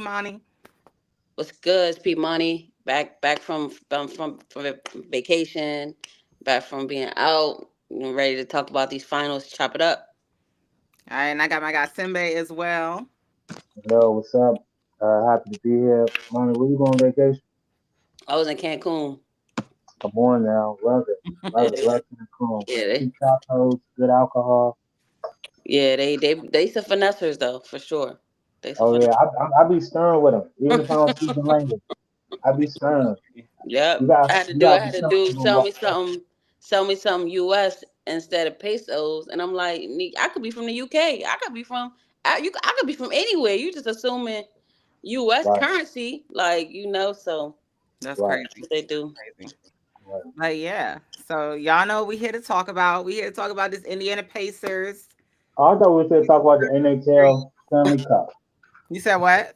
Monty? What's good? It's Pete Money. Back from vacation, back from being out, ready to talk about these finals. Chop it up. All right, and I got my guy Simbe as well. Yo, what's up? Happy to be here. Mommy, where you going on vacation? I was in Cancun. Come on now. Love it. Love it. Love Cancun. Yeah, they Cheap tacos, good alcohol. yeah they some finessers though for sure. They some Oh, yeah. finessers. I be stern with them. Even if I don't speak the language, I be stern. Yep. You got I to be had to stern do with them. sell me something US instead of pesos, and I'm like, I could be from the UK. I could be from I could be from anywhere. You just assuming US Right, currency, like so That's right, crazy. what they do. Crazy. right. But yeah, so y'all know we here to talk about. We here to talk about this Indiana Pacers. Oh, I thought we was here to talk about the NHL Stanley Cup. You said what?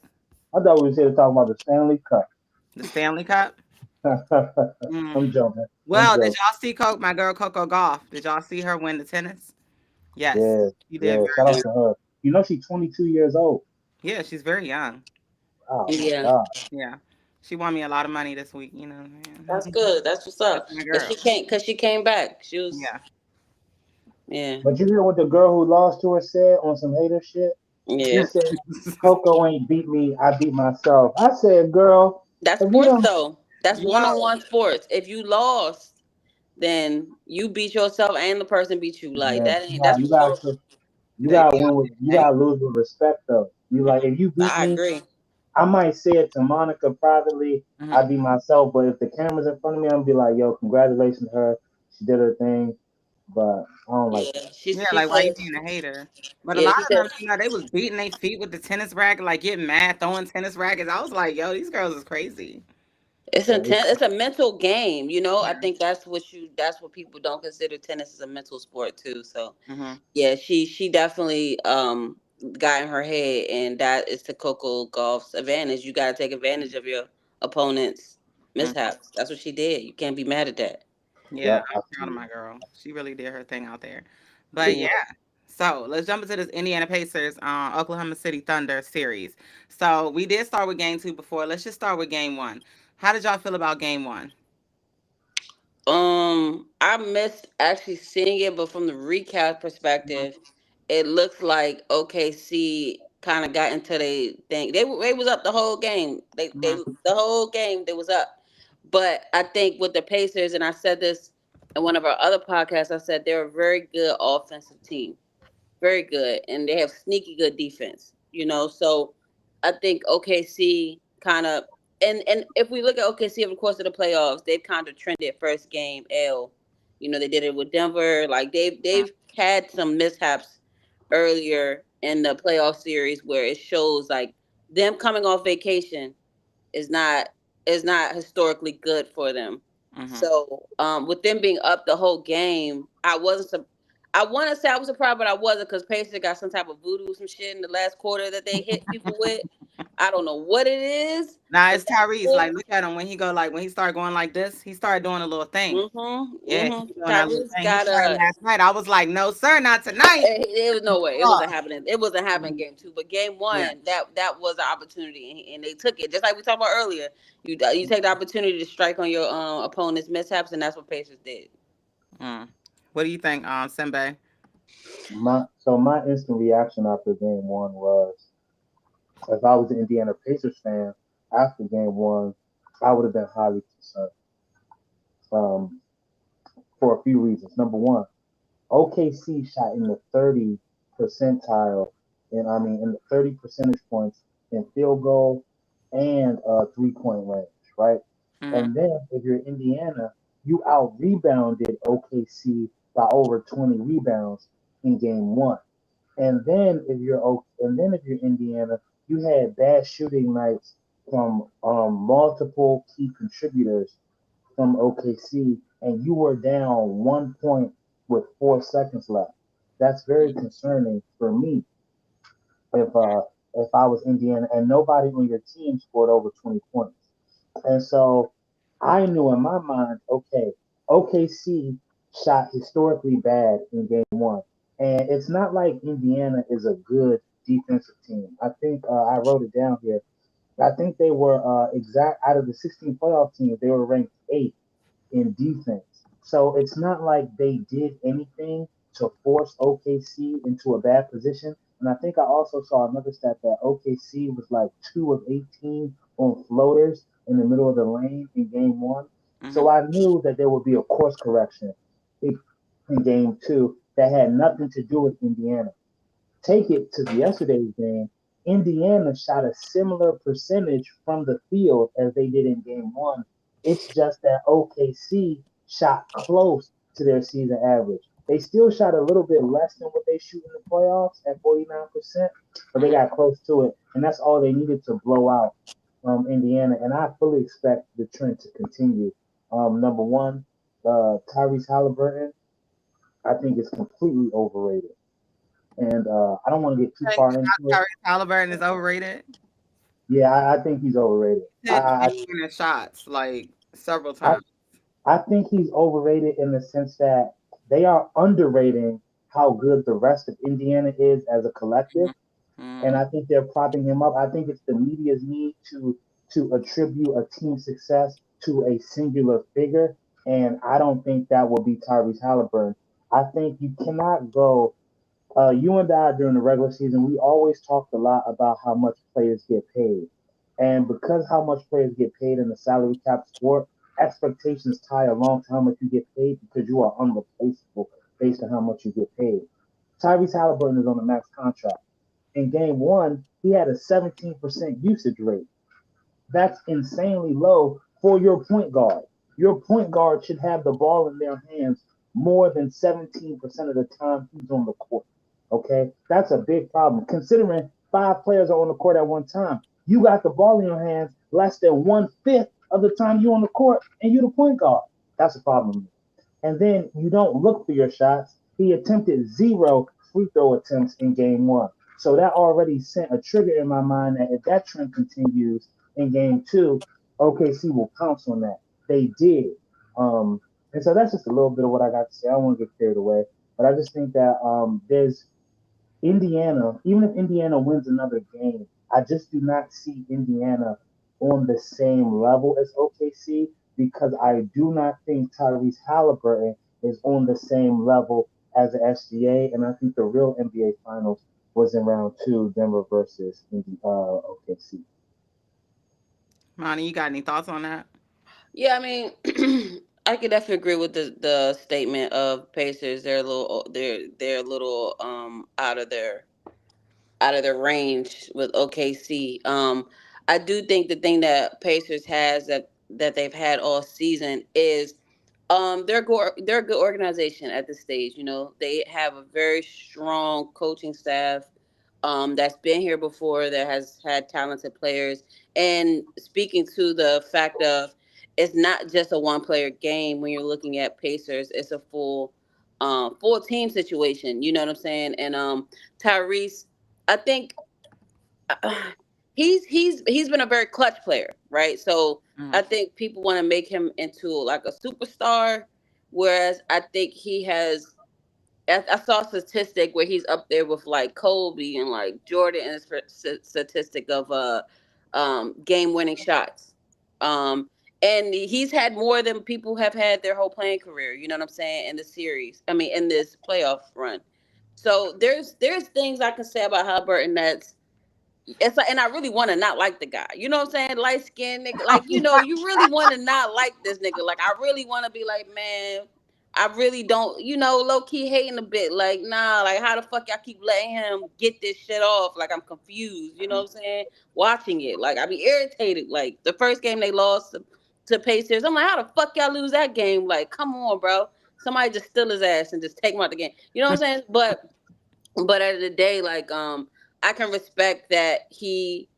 I thought we was here to talk about the Stanley Cup. The Stanley Cup. Mm. I'm joking. I'm Well, did joking. y'all see my girl Coco Golf? Did y'all see her win the tennis? Yes, Yeah, she did yeah. very Shout well. out to her. You know she's 22 years old. Yeah, she's very young. Oh my Yeah, God. Yeah, she won me a lot of money this week. You know, that's man. good. That's what's That's up. my And girl. she came back. She was Yeah. yeah But you hear what the girl who lost to her said on some hater shit? She yeah. said, Coco ain't beat me, I beat myself. I said, girl, That's if you sports don't, though. That's one on Well, one sports. If you lost, then you beat yourself and the person beat you. Like yeah, that ain't that's rhetorical. you they gotta be win on with, you their gotta lose with respect though. You like, if you beat I me, agree. I might say it to Monica privately, thing. I beat myself, but if the camera's in front of me, I'm gonna be like, yo, congratulations to her. She did her thing, but I don't like Yeah. that. Yeah, She like why you said being a hater? But a yeah, lot she of said them, they was beating their feet with the tennis racket, like getting mad, throwing tennis rackets. I was like, yo, these girls is crazy. it's Yeah, intense. It's a mental game. I Yeah. think that's what people don't consider tennis is a mental sport too. So Hmm. yeah, she definitely got in her head, and that is to Coco Golf's advantage. You gotta take advantage of your opponent's mishaps. That's what she did. You can't be mad at that. Yeah, yep, I'm proud of absolutely. my girl. She really did her thing out there. Big But yeah, up. so let's jump into this Indiana Pacers Oklahoma City Thunder series. So we did start with game two before. Let's just start with game one. How did y'all feel about game one? I missed actually seeing it, but from the recap perspective, it looks like OKC kind of got into the thing. They was up the whole game. They Hmm. the whole game they was up. But I think with the Pacers, and I said this in one of our other podcasts, I said they're a very good offensive team, very good, and they have sneaky good defense. So I think OKC kind of and if we look at OKC over the course of the playoffs, they've kind of trended first game L. They did it with Denver. Like they've had some mishaps earlier in the playoff series where it shows like them coming off vacation is not historically good for them. Hmm. So with them being up the whole game, I want to say I was surprised, but I wasn't because Pacers got some type of voodoo, some shit in the last quarter that they hit people with. I don't know what it is, Nah, but it's Tyrese. Like, look at him when he go like when he started going like this. He started doing a little thing. Yeah, he was doing that little Tyrese thing. He got tried a last night. I was like, no, sir, not tonight. it was no way. It Oh. wasn't happening. It wasn't happening game two, but game Yeah. one, that was an opportunity, and they took it. Just like we talked about earlier, you take the opportunity to strike on your opponent's mishaps, and that's what Pacers did. Mm. What do you think, Sembe? My instant reaction after game one was, if I was an Indiana Pacers fan after game one, I would have been highly concerned, um, for a few reasons. Number one, OKC shot in the 30 percentile, and I mean in the 30 percentage points in field goal and 3-point range, right? Mm-hmm. And then if you're Indiana, you out rebounded OKC by over 20 rebounds in game one. And then if you're Indiana, you had bad shooting nights from multiple key contributors from OKC, and you were down 1 point with 4 seconds left. That's very concerning for me if uh if I was Indiana and nobody on your team scored over 20 points. And so I knew in my mind, okay, OKC shot historically bad in game one. And it's not like Indiana is a good defensive team. I think I wrote it down here. I think they were exact out of the 16 playoff teams, they were ranked eighth in defense. So it's not like they did anything to force OKC into a bad position. And I think I also saw another stat that OKC was like 2 of 18 on floaters in the middle of the lane in game one. Mm-hmm. So I knew that there would be a course correction in game two that had nothing to do with Indiana. Take it to yesterday's game. Indiana shot a similar percentage from the field as they did in game one. It's just that OKC shot close to their season average. They still shot a little bit less than what they shoot in the playoffs at 49%, but they got close to it. And that's all they needed to blow out Indiana. And I fully expect the trend to continue. Number one, Tyrese Halliburton, I think is completely overrated. And I don't want to get too Think far into it. Tyrese Halliburton is overrated. Yeah, I think he's overrated. Hit game shots like several I, times. I think he's overrated in the sense that they are underrating how good the rest of Indiana is as a collective, and Mm-hmm. I think they're propping him up. I think it's the media's need to attribute a team success to a singular figure, and I don't think that will be Tyrese Halliburton. I think you cannot go. You and I during the regular season, we always talked a lot about how much players get paid, and because how much players get paid in the salary cap sport, expectations tie along to how much you get paid because you are unreplaceable based on how much you get paid. Tyrese Halliburton is on a max contract. In game one, he had a 17% usage rate. That's insanely low for your point guard. Your point guard should have the ball in their hands more than 17% of the time he's on the court. Okay? That's a big problem. Considering five players are on the court at one time, you got the ball in your hands less than 1/5 of the time you're on the court and you're the point guard. That's a problem. And then you don't look for your shots. He attempted zero free throw attempts in game one. So that already sent a trigger in my mind that if that trend continues in game two, OKC will pounce on that. They did. And so that's just a little bit of what I got to say. I don't want to get carried away, but I just think that there's Indiana, even if Indiana wins another game, I just do not see Indiana on the same level as OKC because I do not think Tyrese Halliburton is on the same level as the SGA, and I think the real NBA Finals was in round two, Denver versus OKC. Monty, you got any thoughts on that? Yeah, I mean, I could definitely agree with the statement of Pacers. They're a little out of their range with OKC. I do think the thing that Pacers has that they've had all season is they're a good organization at this stage. You know, they have a very strong coaching staff that's been here before, that has had talented players. And speaking to the fact of it's not just a one player game when you're looking at Pacers, it's a full team situation. You know what I'm saying? And Tyrese, I think he's been a very clutch player, right? So Mm-hmm. I think people want to make him into like a superstar, whereas I think he has. I saw a statistic where he's up there with like Kobe and like Jordan, and statistic of game winning shots. Um, and he's had more than people have had their whole playing career. You know what I'm saying? In the series, I mean, in this playoff run. So there's things I can say about Halliburton that's it's like, and I really want to not like the guy. You know what I'm saying? Light skinned nigga. Like, you know, you really want to not like this nigga. Like, I really want to be like, man, I really don't, low key hating a bit. Like, nah, like, how the fuck y'all keep letting him get this shit off? Like, I'm confused. You know what I'm saying? Watching it. Like, I be irritated. Like, the first game they lost to Pacers, I'm like, how the fuck y'all lose that game? Like, come on, bro. Somebody just steal his ass and just take him out the game. You know what I'm saying? But at the end of the day, like I can respect that he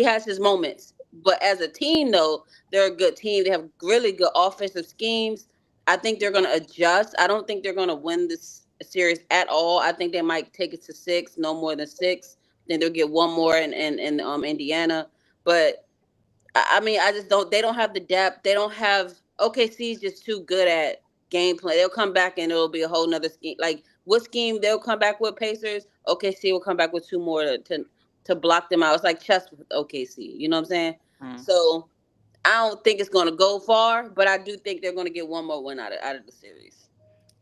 has his moments. But as a team though, they're a good team. They have really good offensive schemes. I think they're gonna adjust. I don't think they're gonna win this series at all. I think they might take it to six, no more than six. Then they'll get one more in Indiana. But I mean, I just don't. They don't have the depth. They don't have. OKC is just too good at gameplay. They'll come back and it'll be a whole nother scheme. Like what scheme they'll come back with Pacers? OKC will come back with two more to to block them out. It's like chess with OKC. You know what I'm saying? Mm. So I don't think it's going to go far, but I do think they're going to get one more win out of the series.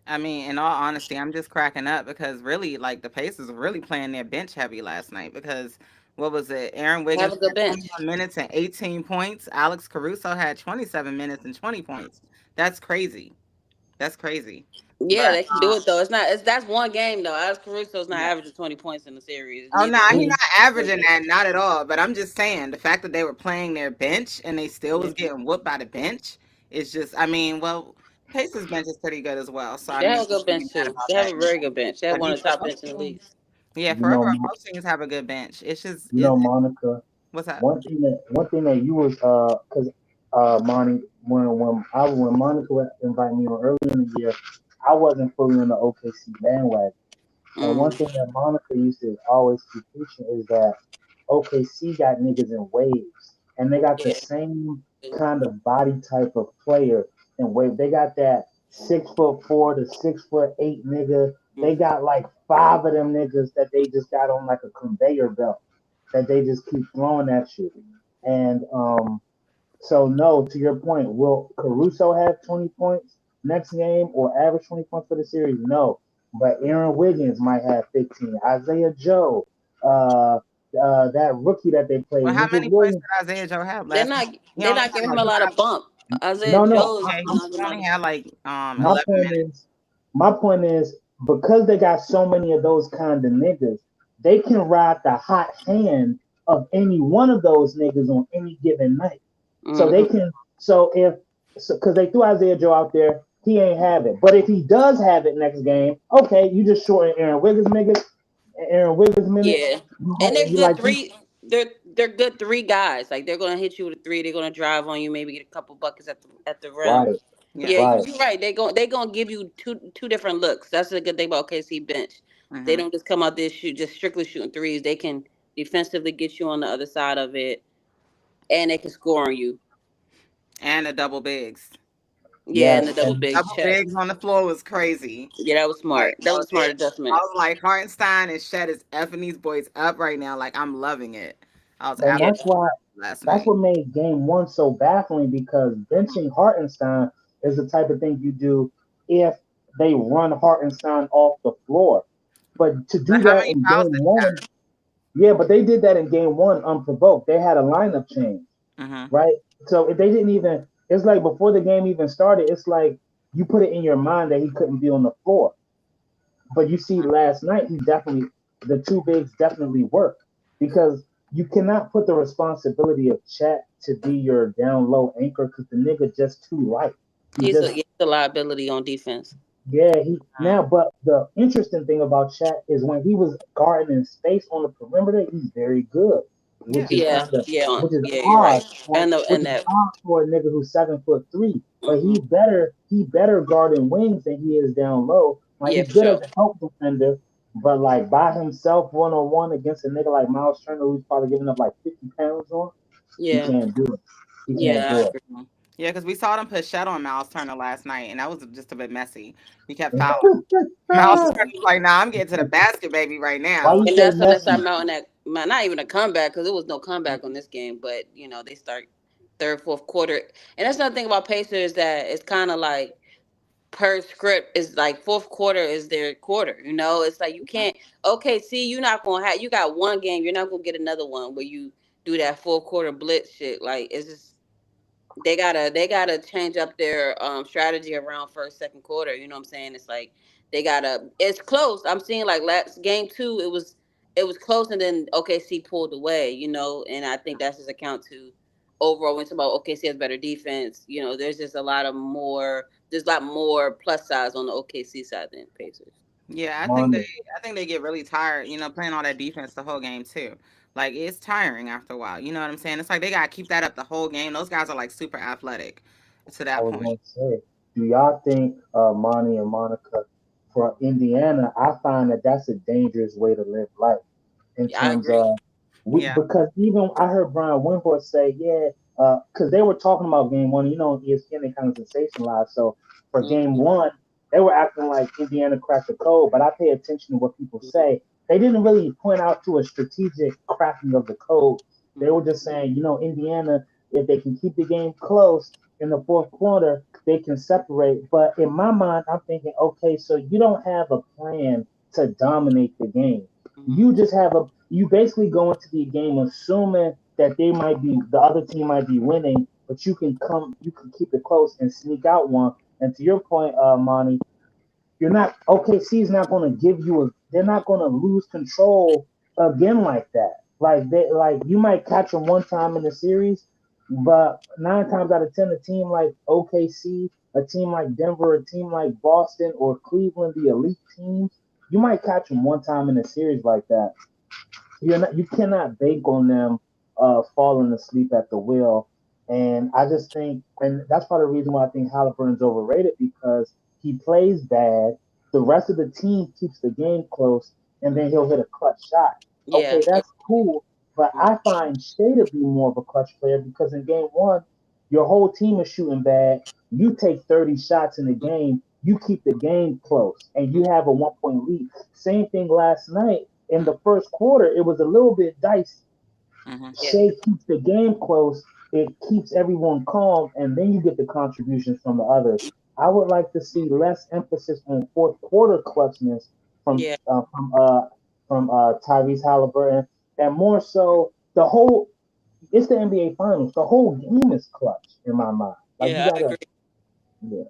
I mean, in all honesty, I'm just cracking up because really, like the Pacers were really playing their bench heavy last night because what was it? Aaron Have Wiggins a good had bench. 21 minutes and 18 points. Alex Caruso had 27 minutes and 20 points. That's crazy. That's crazy. Yeah, But they can do it though. It's not. It's that's one game though. Alex Caruso's not yeah. averaging 20 points in the series. Oh Neither no, is he's not averaging Wiggins. that, not at all. But I'm just saying the fact that they were playing their bench and they still Yeah. was getting whooped by the bench is just. I mean, well, Pacers bench is pretty good as well. So I They mean, have a good can't be bench mad too. about They have that. a very good bench. They have But one you of the know, top most bench in the teams, league. yeah, You for know, overall, most teams have a good bench. It's just Monica. what's up? One thing that you was because Monty when Monica would invite me on early in the year, I wasn't fully on the OKC bandwagon. And one Mm. thing that Monica used to always keep preaching is that OKC got niggas in waves, and they got the Yeah. same kind of body type of player in wave. They got that 6'4" to 6'8" nigga. They Mm. got like five of them niggas that they just got on like a conveyor belt that they just keep throwing at you. And so no, to your point, will Caruso have 20 points next game or average 20 points for the series? No. But Aaron Wiggins might have 15. Isaiah Joe, that rookie that they Well, played, how Nigga many points Williams. did Isaiah Joe have They're last night? not. He They're only not had giving him like a lot of 5. bump. Isaiah No, no. Joe's Yeah, not he giving a lot only of. had like My 11 point minutes. is, my point is because they got so many of those kind of niggas, they can ride the hot hand of any one of those niggas on any given night. So they Mm-hmm. can. So if because they threw Isaiah Joe out there, he ain't have it. But if he does have it next game, okay, you just shorten Aaron Wiggins minutes. Yeah, You, and they're you good like three. They're good three guys. Like they're gonna hit you with a three. They're gonna drive on you. Maybe get a couple buckets at the rim. right, Yeah, Yeah. right. you're right. They gonna give you two different looks. That's the good thing about KC bench. They Hmm. don't just come out there shoot just strictly shooting threes. They can defensively get you on the other side of it, and they can score on you. And the double bigs. Yeah, and Yes, the double and big Double bigs chest. on the floor was crazy. Yeah, that was Like smart. That was a smart I adjustment. was like, Hartenstein and Shed is effing these boys up right now. Like I'm loving it. I was and Yeah, that's absolutely why last that's night. what made game one so baffling because benching Hartenstein is the type of thing you do if they run Hartenstein off the floor. But to But do how that many in fouls game did one, yeah, but they did that in game one unprovoked. They had a lineup change, he have? right? So if they didn't even, it's like before the game even started, it's like you put it in your mind that he couldn't be on the floor. But you see, last night the two bigs definitely worked because you cannot put the responsibility of Chat to be your down low anchor because the nigga just too light. He just he's a liability on defense. yeah, he Uh-huh. now. But the interesting thing about Chat is when he was guarding in space on the perimeter, he's very good, Yeah. Yeah, yeah, which is yeah. You're odd, right. And the which and is that. odd for a nigga who's 7'3". But Hmm. he better guarding wings than he is down low. Like Yeah, he's for good as sure. a help defender, but like by himself 1-on-one against a nigga like Miles Turner who's probably giving up like 50 pounds on, he Yeah, can't do it. He can't yeah, I do it. agree. Mhm. Yeah, because we saw them put Shed on Miles Turner last night, and that was just a bit messy. He kept fouling. Miles Turner was like, "Nah, I'm getting to the basket, baby, right Why now." you And say that's when they messy? start mounting that. Not even a comeback because there was no comeback on this game. But they start third, fourth quarter, and that's another thing about Pacers that it's kind of like per script is like fourth quarter is their quarter. It's like you can't. Okay, see, you're not gonna have. You got one game. You're not gonna get another one where you do that fourth quarter blitz shit. Like it's just they gotta change up their strategy around first second quarter. You know what I'm saying? It's like it's close. I'm seeing like last game two it was close and then OKC pulled away. And I think that's just account to overall when it's about OKC has better defense. There's just there's a lot more plus size on the OKC side than Pacers. Yeah, Money. I think they get really tired, playing all that defense the whole game too. Like it's tiring after a while. You know what I'm saying? It's like they gotta keep that up the whole game. Those guys are like super athletic to I that was point. gonna say, do y'all think Monty and Monica for Indiana? I find that that's a dangerous way to live life in Yeah, I terms agree. of Yeah. because even I heard Brian Windhorst say, yeah, because they were talking about game one. On ESPN they kind of sensationalized. So for game Mhm. one, they were acting like Indiana cracked the code. But I pay attention to what people say, they didn't really point out to a strategic cracking of the code. They were just saying, Indiana, if they can keep the game close in the fourth quarter, they can separate. But in my mind, I'm thinking, okay, so you don't have a plan to dominate the game. Mhm. You basically go into the game assuming that the other team might be winning, but you can keep it close and sneak out one. And to your point, Monty, you're not OKC is not going to give you a. They're not going to lose control again like that. Like you might catch them one time in the series, but 9 times out of 10, a team like OKC, a team like Denver, a team like Boston or Cleveland, the elite teams, you might catch them one time in a series like that. You cannot bank on them falling asleep at the wheel. And I just think, and that's part of the reason why I think Halliburton's overrated because he plays bad. The rest of the team keeps the game close, and then he'll hit a clutch shot. Yeah. Okay, that's cool, but I find Shea to be more of a clutch player because in game one, your whole team is shooting bad. You take 30 shots in the game, you keep the game close, and you have a 1 point lead. Same thing last night in the first quarter, it was a little bit dicey. Mhm. Yeah. Shea keeps the game close. It keeps everyone calm, and then you get the contributions from the others. I would like to see less emphasis on fourth quarter clutchness from Yeah. uh, from uh, Tyrese Halliburton, and more so the whole. It's the NBA Finals. The whole game is clutch in my mind. Like you Yeah, I gotta, agree. yeah,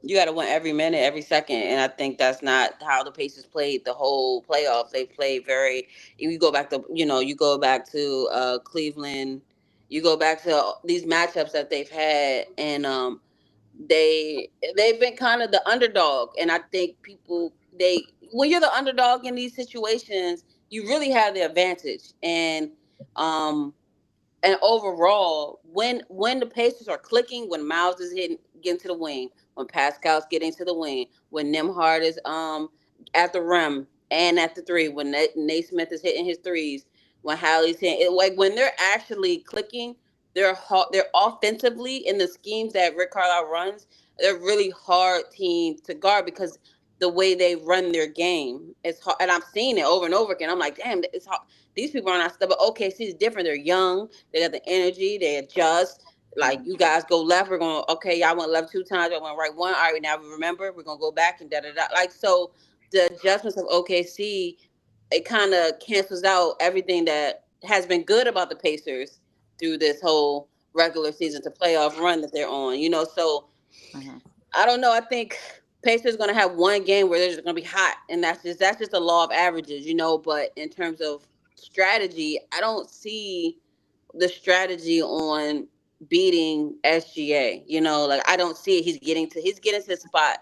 You got to win every minute, every second, and I think that's not how the Pacers played the whole playoffs. They played very. You go back to you go back to Cleveland, you go back to these matchups that they've had, and they've been kind of the underdog, and I think people they when you're the underdog in these situations, you really have the advantage, um and overall, when the Pacers are clicking, when Miles is getting to the wing, when Pascal's getting to the wing, when Nimhard is at the rim and at the three, when Nate Smith is hitting his threes, when Hallie's hitting it, like when they're actually clicking, they're offensively in the schemes that Rick Carlisle runs. They're really hard team to guard because the way they run their game, it's hard, and I've seen it over and over again. I'm like, damn, it's hard. These people are not stuff, but OKC is different. They're young. They got the energy. They adjust. Like you guys go left, we're going. Okay, y'all went left 2 times. I went right one. All right, now we remember. We're gonna go back and da da da. Like so, the adjustments of OKC, it kind of cancels out everything that has been good about the Pacers through this whole regular season to playoff run that they're on. So Mhm. I don't know. I think Pacers going to have one game where they're just going to be hot, and that's just the law of averages. But in terms of strategy, I don't see the strategy on beating SGA. Like I don't see it. He's getting to his spot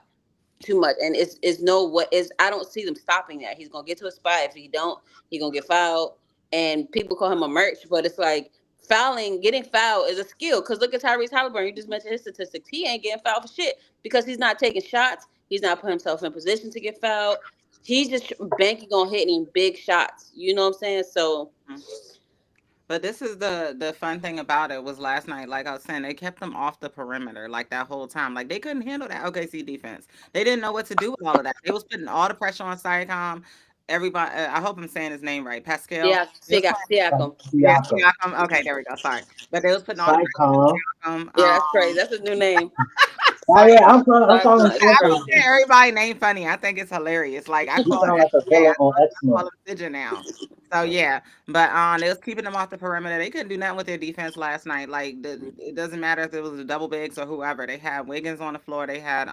too much, and it's no what is. I don't see them stopping that. He's gonna get to a spot. If he don't, he gonna get fouled. And people call him a merch, but it's like getting fouled is a skill. Because look at Tyrese Halliburton. You just mentioned his statistics. He ain't getting fouled for shit because he's not taking shots. He's not putting himself in position to get fouled. He's just banking on hitting big shots. You know what I'm saying? So Mhm. But this is the fun thing about it was last night, like I was saying, they kept them off the perimeter like that whole time. Like they couldn't handle that OKC defense. They didn't know what to do with all of that. They was putting all the pressure on Siakam. Everybody, I hope I'm saying his name right, Pascal. yeah, They was Siakam. yeah, Siakam, Siakam. Okay, there we go. Sorry, but they was putting all the Saikon. pressure on Siakam. Yeah, that's crazy. That's his new name. Oh yeah, I'm calling Siakam him is I be Saikon. crazy. saying everybody name funny. I think it's hilarious. Like I You call sound him like a SJ. villain on X I Men. call him Sidger now. So yeah, but they was keeping them off the perimeter. They couldn't do nothing with their defense last night. Like it doesn't matter if it was the double bigs or whoever. They had Wiggins on the floor. They had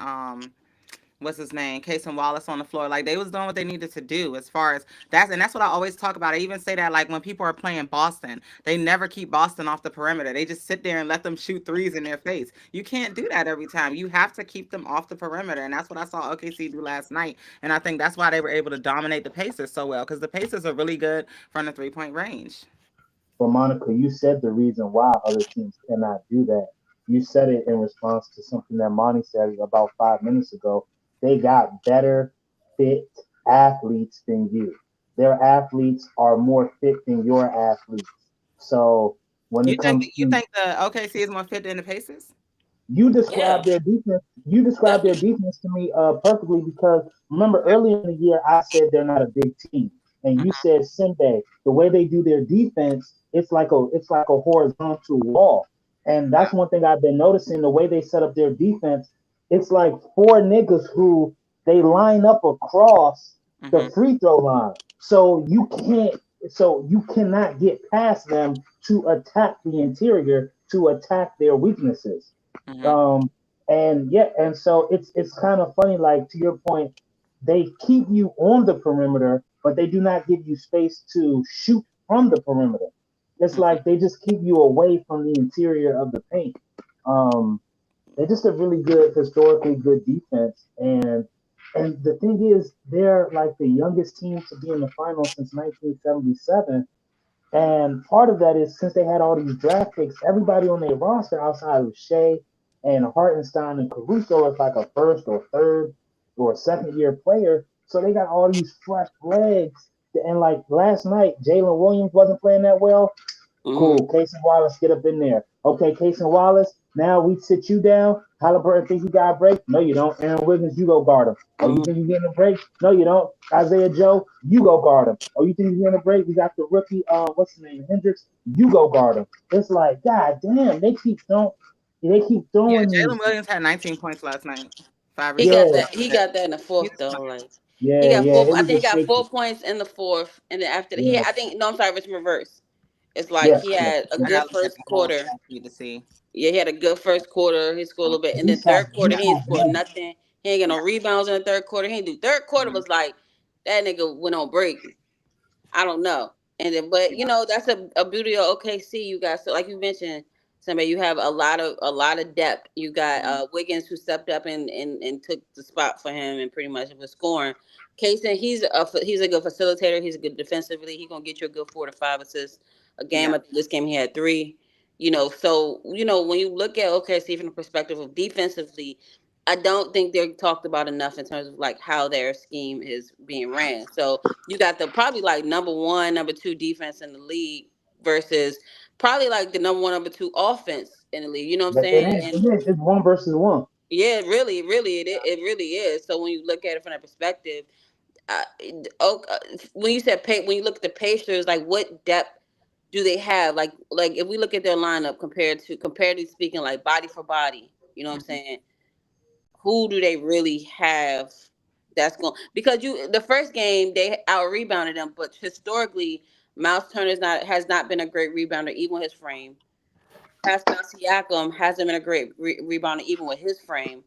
what's his name, Casey Wallace on the floor. Like they was doing what they needed to do as far as that's what I always talk about. I even say that like when people are playing Boston, they never keep Boston off the perimeter. They just sit there and let them shoot threes in their face. You can't do that every time. You have to keep them off the perimeter, and that's what I saw OKC do last night. And I think that's why they were able to dominate the Pacers so well because the Pacers are really good from the 3 point range. But Monica, you said the reason why other teams cannot do that. You said it in response to something that Monty said about 5 minutes ago. They got better fit athletes than you. Their athletes are more fit than your athletes. So when it comes You to think the OKC is more fit than the Pacers? Yeah, you described their definitely. defense to me perfectly because remember earlier in the year I said they're not a big team. And you said Simbe, the way they do their defense, it's like a horizontal wall. And that's one thing I've been noticing. The way they set up their defense, it's like four niggas who they line up across the Mm-hmm. free throw line. So you cannot get past them to attack the interior, to attack their weaknesses. Mm-hmm. Um, and yeah, and so it's kind of funny, like to your point, they keep you on the perimeter, but they do not give you space to shoot from the perimeter. It's like they just keep you away from the interior of the paint. Um, they're just a really good, historically good defense, and the thing is, they're like the youngest team to be in the finals since 1977. And part of that is since they had all these draft picks, everybody on their roster outside of Shea and Hartenstein and Caruso is like a first or third or second year player. So they got all these fresh legs. And like last night, Jalen Williams wasn't playing that well. Mhm. Cool. Casey Wallace, get up in there. Okay, Casey Wallace, now we sit you down. Halliburton think he got a break? No, you don't. Aaron Wiggins, you go guard him. Oh, you Mhm. think you getting a break? No, you don't. Isaiah Joe, you go guard him. Oh, you think he's getting a break? We got the rookie, what's his name? Hendricks, you go guard him. It's like, God damn, they keep Yeah, throwing Jalen these. Williams had 19 points last night. Five He Yeah, got rebounds. that. He got that in the He's fourth a though. player. Like he yeah, got yeah. four. It I was think he just got shaky. 4 points in the fourth, and then after that, he. Yeah, I think no. I'm sorry, it's reverse. It's like yeah, he yeah, had a yeah. I good gotta look at first the whole quarter. stat sheet to see. Yeah, he had a good first quarter. He scored a little bit, and He then shot, third he quarter he ain't shot scored better. nothing. He ain't got no rebounds in the third quarter. He ain't do third quarter Mhm. was like that nigga went on break. I don't know. And then, but Yeah. that's a beauty of OKC. You got so like you mentioned, somebody you have a lot of depth. You got Mhm. Wiggins who stepped up and took the spot for him and pretty much was scoring. Kaysen, he's a good facilitator. He's a good defensively. He's gonna get you a good 4 to 5 assists a game. Yeah. I think this game he had three. So when you look at OKC from the perspective of defensively, I don't think they're talked about enough in terms of like how their scheme is being ran. So you got the probably like number one, number two defense in the league versus probably like the number one, number two offense in the league. You know what I'm But it saying? is, And it is. It's one versus one. yeah, really, really, it really is. So when you look at it from that perspective, uh, when you said when you look at the Pacers, like what depth do they have? Like if we look at their lineup comparatively speaking, like body for body, you know what I'm Mhm. saying? Who do they really have that's going because you the first game they out rebounded them, but historically Miles Turner has not been a great rebounder even with his frame. Pascal Siakam hasn't been a great rebounder even with his frame.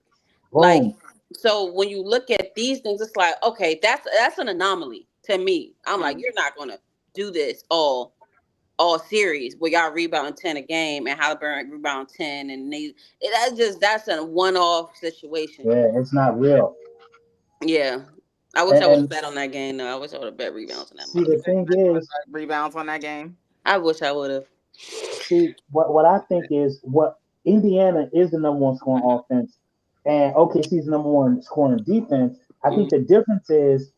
Like Boom. so when you look at these things, it's like okay, that's an anomaly to me. I'm like Mhm. you're not gonna do this all series where y'all rebound 10 a game and Halliburton rebound 10 and that's a one off situation. Yeah, it's not real. Yeah. I wish I would have And bet on that game though. I wish I would have bet rebounds on that see, the motherfucker. thing is, Rebounds on that game. I wish I would have. see what I think is what Indiana is the number one scoring Mhm. offense, and OKC is the number one scoring defense. I think Mm, the difference is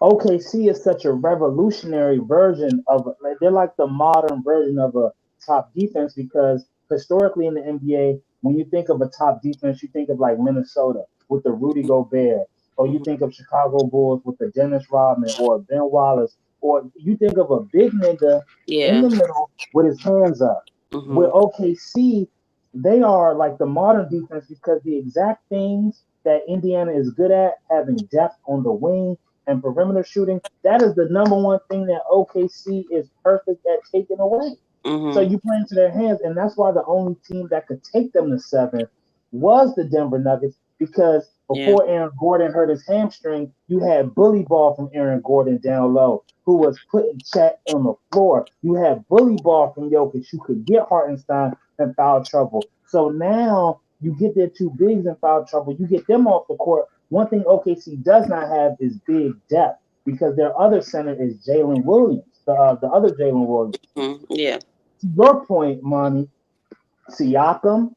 OKC is such a revolutionary version of like, they're like the modern version of a top defense because historically in the NBA, when you think of a top defense, you think of like Minnesota with the Rudy Gobert, or you mhm. think of Chicago Bulls with the Dennis Rodman or Ben Wallace, or you think of a big nigga in Yeah. the middle with his hands up. With Mhm. OKC, they are like the modern defense because the exact things that Indiana is good at, having depth on the wing and perimeter shooting, that is the number one thing that OKC is perfect at taking away. So Mhm. you play into their hands, and that's why the only team that could take them to seven was the Denver Nuggets because Yeah. before Aaron Gordon hurt his hamstring, you had bully ball from Aaron Gordon down low, who was putting Chet on the floor. You had bully ball from Jokic, who could get Hartenstein in foul trouble. So now you get their two bigs in foul trouble. You get them off the court. One thing OKC does not have is big depth because their other center is Jalen Williams, the other Jalen Williams. Mhm. Yeah. To your point, Monty, Siakam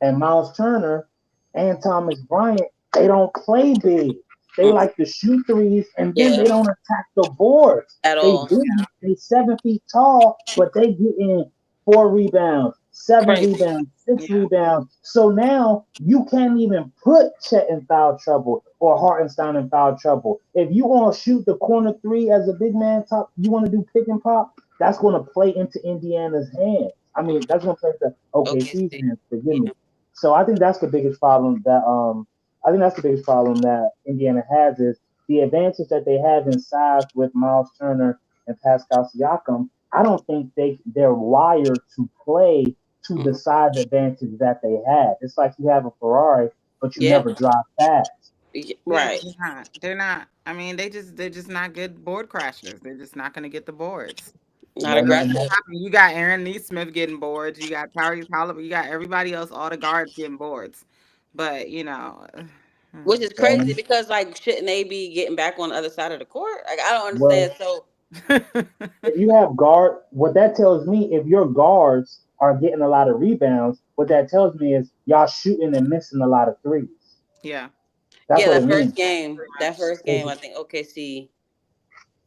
and Miles Turner and Thomas Bryant, they don't play big. They Mhm. like to shoot threes and then they Yeah. don't attack the boards. At They all. big, they 7 feet tall, but they get in 4 rebounds, seven Crazy. rebounds, six Yeah. rebounds. So now you can't even put Chet in foul trouble or Hartenstein in foul trouble. If you want to shoot the corner three as a big man top, you want to do pick and pop, that's going to play into Indiana's hands. I mean, that's going to play into Okay. OKC's hands, forgive me. Yeah. So I think that's the biggest problem that I think that's the biggest problem that Indiana has is the advantage that they have in size with Miles Turner and Pascal Siakam. I don't think they're wired to play to the Mhm. size advantage that they have. It's like you have a Ferrari, but you Yeah. never drive fast. Yeah, Right. they're not. They're not. I mean, they're just not good board crashers. They're just not going to get the boards. Not But And aggressive. you got Aaron Neesmith getting boards. You got Tyrese Halliburton. You got everybody else, all the guards getting boards. But Which is crazy and because like shouldn't they be getting back on the other side of the court? Like I don't well, understand. So if you have guard, what that tells me, if your guards are getting a lot of rebounds, what that tells me is y'all shooting and missing a lot of threes. yeah, That's yeah, what it that means. first game, pretty that much. first game, I think OKC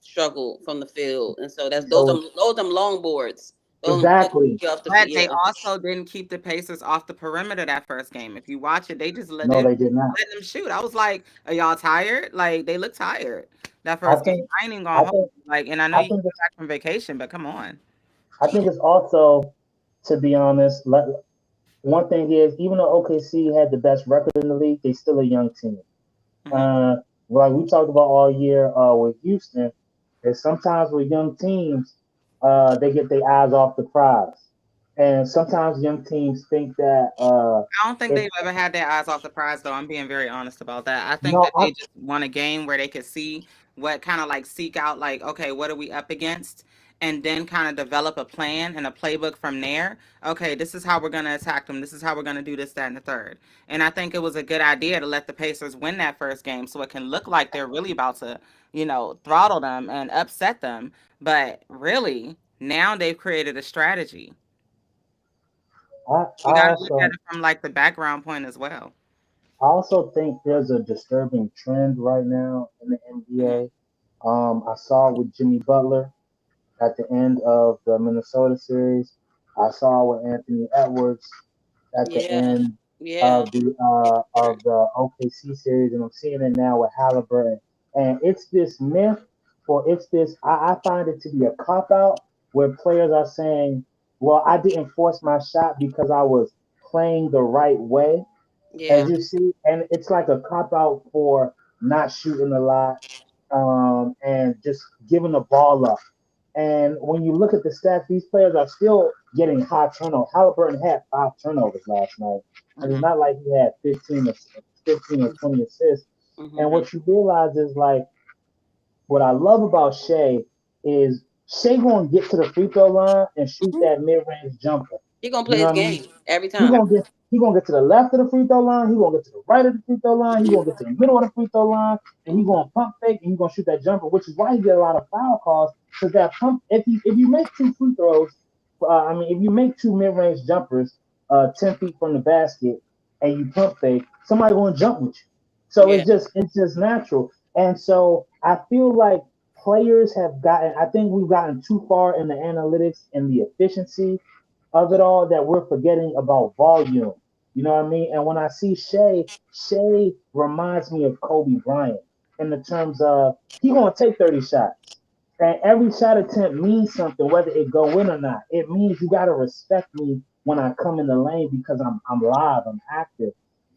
struggled from the field, and so that's So those them long boards, those exactly, off the But field. they Yeah, also didn't keep the Pacers off the perimeter that first game. If you watch it, no, they they did not. letting them shoot. I was like, "Are y'all tired?" Like they look tired that I first game. think, I ain't even I gonna hold think, you. Like, and I know I you think came it's, back from vacation, but come on. I think it's also, to be honest, one thing is, even though OKC had the best record in the league, they still a young team. Hmm. Uh, like we talked about all year with Houston, is sometimes with young teams, they get their eyes off the prize, and sometimes young teams think that I don't think if they've ever had their eyes off the prize, though. I'm being very honest about that. I think no, that they just want a game where they could see what kind of like seek out, like, okay, what are we up against? And then kind of develop a plan and a playbook from there. Okay, this is how we're going to attack them. This is how we're going to do this, that, and the third. And I think it was a good idea to let the Pacers win that first game so it can look like they're really about to, throttle them and upset them. But really, now they've created a strategy. I You got to look at also it from like the background point as well. I also think there's a disturbing trend right now in the Mhm. NBA. I saw it with Jimmy Butler at the end of the Minnesota series. I saw it with Anthony Edwards at the yeah, end yeah. of the OKC series, and I'm seeing it now with Halliburton. And it's this myth, or it's this. I find it to be a cop out where players are saying, "Well, I didn't force my shot because I was playing the right way." As Yeah. you see, and it's like a cop out for not shooting a lot, and just giving the ball up. And when you look at the stats, these players are still getting high turnovers. Halliburton had 5 turnovers last night, and it's Mhm. not like he had 15 or 20 assists. And Hmm. what you realize is like what I love about Shea is Shea going to get to the free throw line and shoot Hmm. that mid range jumper. He gonna You play know his what I mean? game every He time. gonna get he gonna get to the left of the free throw line. He gonna get to the right of the free throw line. He gonna get to the middle of the free throw line, and he Hmm. gonna pump fake and he gonna shoot that jumper, which is why he get a lot of foul calls. Because that pump, if you make two free throws, if you make two mid range jumpers, 10 feet from the basket, and you pump fake, somebody gonna jump with you. So Yeah. it's just natural. And so I feel like players have gotten. I think we've gotten too far in the analytics and the efficiency of it all that we're forgetting about volume. You know what I mean? And when I see Shea reminds me of Kobe Bryant in the terms of he gonna take 30 shots. And every shot attempt means something, whether it go in or not. It means you gotta respect me when I come in the lane because I'm live, I'm active.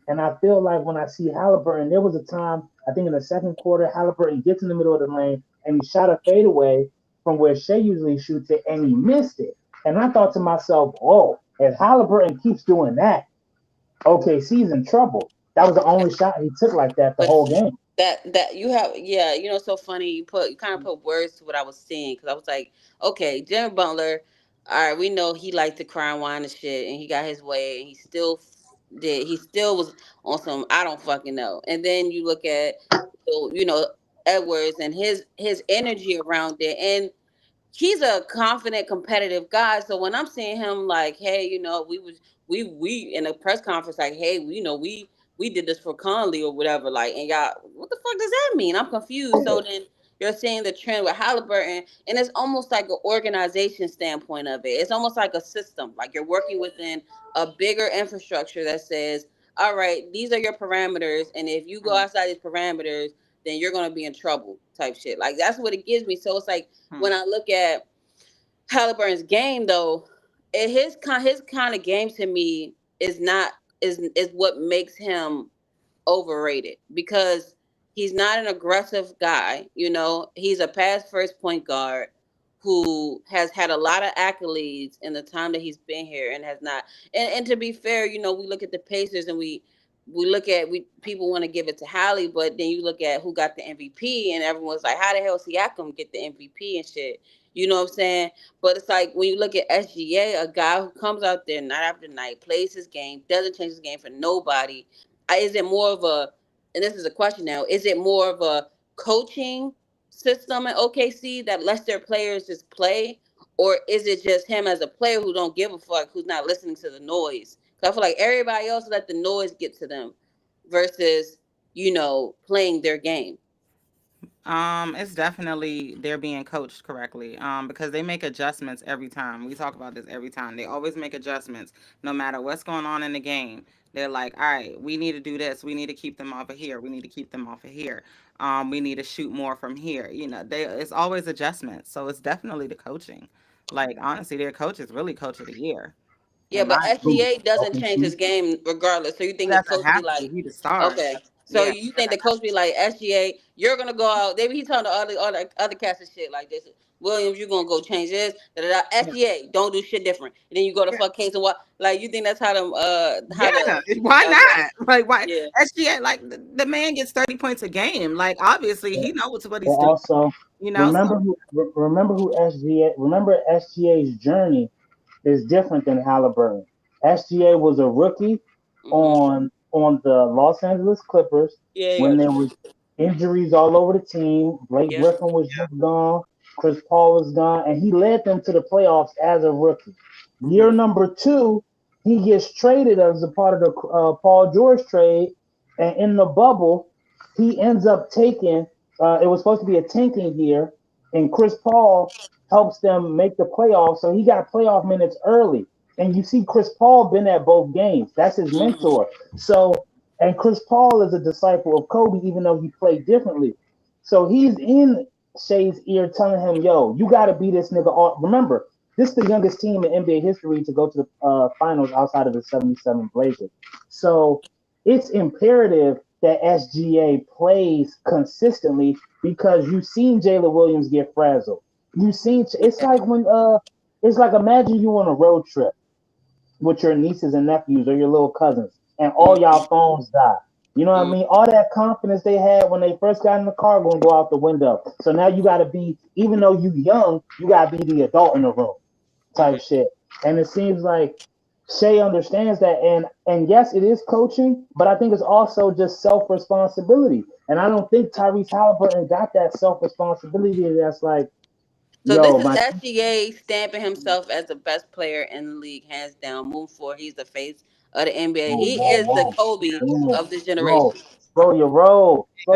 And I feel like when I see Halliburton, there was a time, I think in the second quarter, Halliburton gets in the middle of the lane and he shot a fadeaway from where Shea usually shoots it and he missed it. And I thought to myself, oh, if Halliburton keeps doing that, OKC's in trouble. That was the only shot he took like that the But whole game. that you have, yeah, it's so funny. You kind of put words to what I was saying because I was like, okay, Jimmy Butler. All right, we know he liked to cry and whine and shit, and he got his way, and he still did. He still was on some I don't fucking know. And then you look at, Edwards and his energy around it, and he's a confident, competitive guy. So when I'm seeing him like, hey, we in a press conference like, hey, we did this for Conley or whatever, like, and y'all, what the fuck does that mean? I'm confused. So then you're seeing the trend with Halliburton, and it's almost like an organization standpoint of it. It's almost like a system, like you're working within a bigger infrastructure that says, all right, these are your parameters, and if you go outside these parameters, then you're gonna be in trouble, type shit. Like that's what it gives me. So it's like when I look at Halliburton's game, though, his kind of game to me is not is what makes him overrated because he's not an aggressive guy. You know, he's a pass first point guard who has had a lot of accolades in the time that he's been here and has not. And to be fair, you know, we look at the Pacers and we look at we people want to give it to Hallie, but then you look at who got the MVP and everyone's like, how the hell Siakam get the MVP and shit? You know what I'm saying? But it's like when you look at SGA, a guy who comes out there night after night, plays his game, doesn't change his game for nobody. Is it more of a, and this is a question now, is it more of a coaching system at OKC that lets their players just play? Or is it just him as a player who don't give a fuck, who's not listening to the noise? Because I feel like everybody else let the noise get to them versus, you know, playing their game. It's definitely they're being coached correctly. Because they make adjustments every time. We talk about this every time. They always make adjustments, no matter what's going on in the game. They're like, all right, we need to do this. We need to keep them off of here. We need to keep them off of here. We need to shoot more from here. You know, it's always adjustments. So it's definitely the coaching. Like honestly, their coach is really coach of the year. Yeah, In but my opinion. SGA doesn't change OKC. his game regardless. So you He think the doesn't coach be have to. like, He the star. okay. So Yeah. you think the coach be like, SGA, you're gonna go out. Maybe he's telling the other cats and shit like this. Williams, you're gonna go change this. Da, da, da. Yeah. SGA, don't do shit different. And then you go to fuck case and what? Like you think that's how them how the Yeah, why okay. not? Like, why Yeah. SGA? Like the man gets 30 points a game. Like, obviously, he knows what But he's doing. also You know, so remember who SGA remember SGA's journey is different than Halliburton. SGA was a rookie Hmm. on the Los Angeles Clippers Yeah, you when got there you. was injuries all over the team. Blake Yeah. Griffin was just gone. Chris Paul was gone, and he led them to the playoffs as a rookie. mhm. Year number two, he gets traded as a part of the Paul George trade, and in the bubble, he ends up taking. It was supposed to be a tanking year, and Chris Paul helps them make the playoffs, so he got playoff minutes early. And you see, Chris Paul been at both games. That's his Hmm. mentor. So, and Chris Paul is a disciple of Kobe, even though he played differently. So he's in Shay's ear telling him, yo, you got to be this nigga. Remember, this is the youngest team in NBA history to go to the finals outside of the 77 Blazers. So it's imperative that SGA plays consistently because you've seen Jalen Williams get frazzled. You've seen, it's like when, it's like imagine you on a road trip with your nieces and nephews or your little cousins, and all y'all phones die. You know what I Hmm. mean? All that confidence they had when they first got in the car gonna go out the window. So now you gotta be, even though you young, you gotta be the adult in the room type Hmm. shit. And it seems like Shay understands that, and yes, it is coaching, but I think it's also just self responsibility. And I don't think Tyrese Halliburton got that self responsibility. That's like, So this yo, is my SGA stamping himself as the best player in the league, hands down. Move forward. He's the face of the NBA. whoa, He whoa, is the whoa, Kobe whoa, of this whoa, generation. slow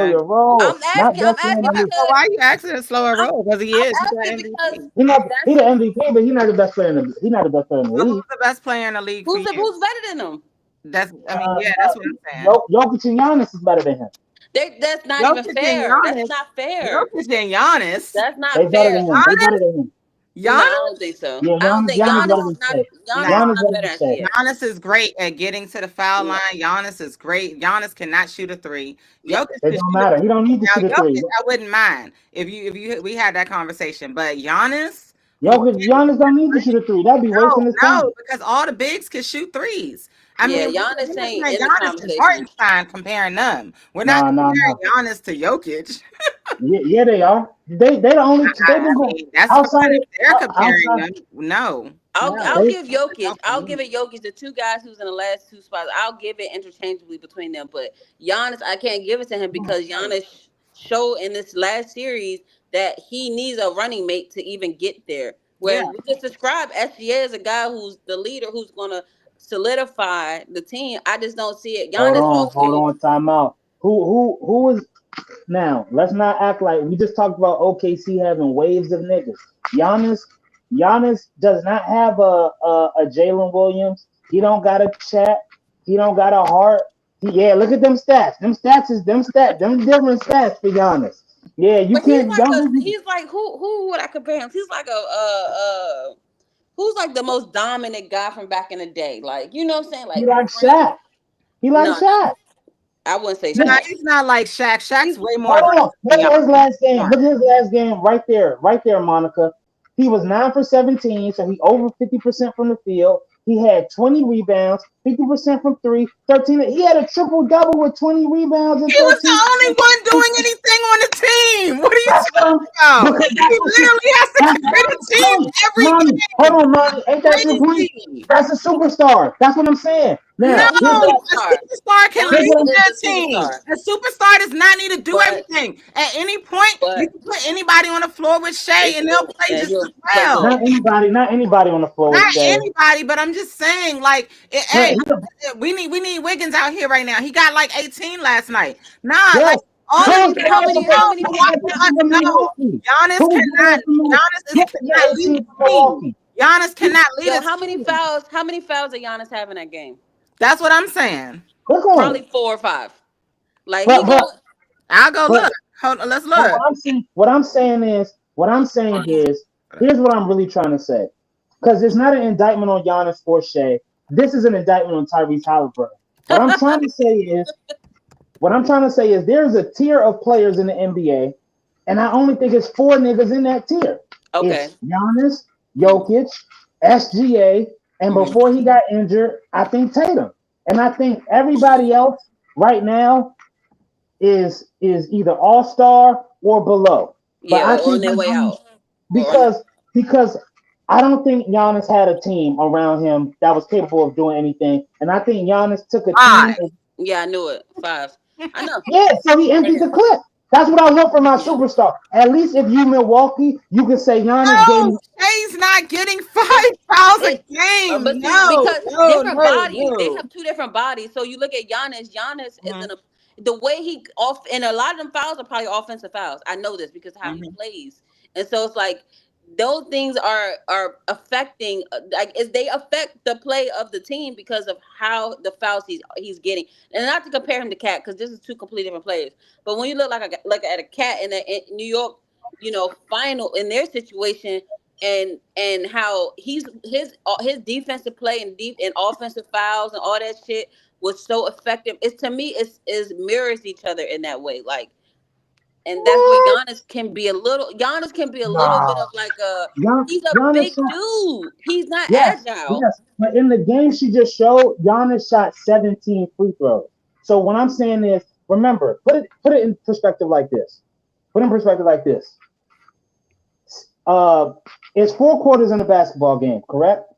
Yeah. your roll. Not I'm best player in asking the league. So because why you asking a slower I'm roll? Because he I'm is. He's the asking because MVP. He that's the MVP, but he's not the best player in the. He's not the best player in the So league. who's the best player in the league for you? who's better than him. That's. I mean, Uh, yeah, that's what I'm saying. Jokic and Giannis is better than him. That's not even Jokic and fair. That's Giannis. not fair. Jokic and Giannis. That's They not better fair. than him. They better than him. No, I Giannis. don't think so. Yeah, I don't think Giannis Giannis better is than not Shea. Giannis is Nah. Giannis not better better than than Shea. SGA. Giannis is great at getting to the foul Yeah. line. Giannis is great. Giannis cannot shoot a three. Yeah. Jokic It can don't shoot a matter. He don't need to now. shoot a three. Jokic, I wouldn't mind if you we had that conversation, but Giannis, he Giannis don't need to shoot a three. That'd be wasting no, his no, time. because all the bigs can shoot threes. I Yeah, mean, Giannis we're ain't comparing in the Giannis and conversation. Hartenstein, comparing them. We're not Nah, nah, comparing nah. Giannis to Jokic. Yeah, yeah, they are. They the only. They've I been going mean, that's fine outside. if they're comparing Outside. them. No, I'll no, They, give that's a Jokic. no for I'll give me. it Jokic. The two guys who's in the last two spots. I'll give it interchangeably between them. But Giannis, I can't give it to him because Giannis showed in this last series that he needs a running mate to even get there. Yeah, Whereas we just described SGA as a guy who's the leader, who's gonna solidify the team. I just don't see it. Giannis hold also on, time out. Who was? Now, let's not act like we just talked about OKC having waves of niggas. Giannis, Giannis does not have a Jalen Williams. He don't got a chat. He don't got a heart. Yeah, look at them stats. Them different stats for Giannis. Yeah, you But he's can't. like Giannis, he's like who would I compare him? He's like who's like the most dominant guy from back in the day? Like, you know what I'm saying? he Like like Shaq. He like no, Shaq. I wouldn't say Nah, Shaq. he's not like Shaq. Shaq's way more. Hold on. Look Yeah. at his last game. Look at his last game right there, Monica. He was 9 for 17, so he over 50% from the field. He had 20 rebounds, 50% from three, 13. He had a triple double with 20 rebounds and He was 13. the only one doing anything on the team. What are you That's talking what about? He literally has to carry the team every Mommy, game. hold on, Mommy. Ain't that your point? Crazy. That's a superstar. That's what I'm saying. No, Now, He's here's a a what- superstar. superstar can Giannis lead is their a team. superstar. A superstar does not need to do But- everything. At any point, but- you can put anybody on the floor with Shea and they'll play Yeah, just he'll as play well. good. not anybody on the floor with Not Shea. anybody, but I'm just saying, like, hey, we need Wiggins out here right now. He got like 18 last night. Nah, Yes. like all How of is how many- how many- no, Giannis cannot lead the team. Giannis cannot lead Yo, a how many team. fouls did Giannis have in that game? That's what I'm saying. Look on Probably it. 4 or 5. Like But- he but- going, I'll go But- look. Hold on, let's But look. what I'm saying is, here's what I'm really trying to say. Because it's not an indictment on Giannis or Shea. This is an indictment on Tyrese Halliburton. What I'm trying to say is there's a tier of players in the NBA, and I only think it's 4 niggas in that tier. okay. It's Giannis, Jokic, SGA, and Mhm. before he got injured, I think Tatum. And I think everybody else right now is either all-star or below. But Yeah, I or think on their way out. because I don't think Giannis had a team around him that was capable of doing anything. And I think Giannis took a Five. team. Yeah, I knew it. 5. I know. Yeah, so he emptied the clip. That's what I want from my superstar. At least if you Milwaukee, you can say Giannis gave No, me. Shea's not getting 5 fouls a game. But see, No, because no, different no, bodies, no. they have 2 different bodies. So you look at Giannis. Giannis is Mhm. in the way he off, and a lot of them fouls are probably offensive fouls. I know this because how he Mhm. plays, and so it's like those things are affecting, like they affect the play of the team because of how the fouls he's getting. And not to compare him to Cat, because this is 2 completely different players. But when you look like at a Cat in New York, final in their situation, and how his defensive play and offensive fouls and all that shit was so effective. It's, to me, is mirrors each other in that way, like. And that's where Giannis can be a little bit of like he's a Giannis big shot- dude. He's not Yes, agile. yes. But in the game she just showed, Giannis shot 17 free throws. So what I'm saying is, remember, put it in perspective like this. It's 4 quarters in a basketball game, correct?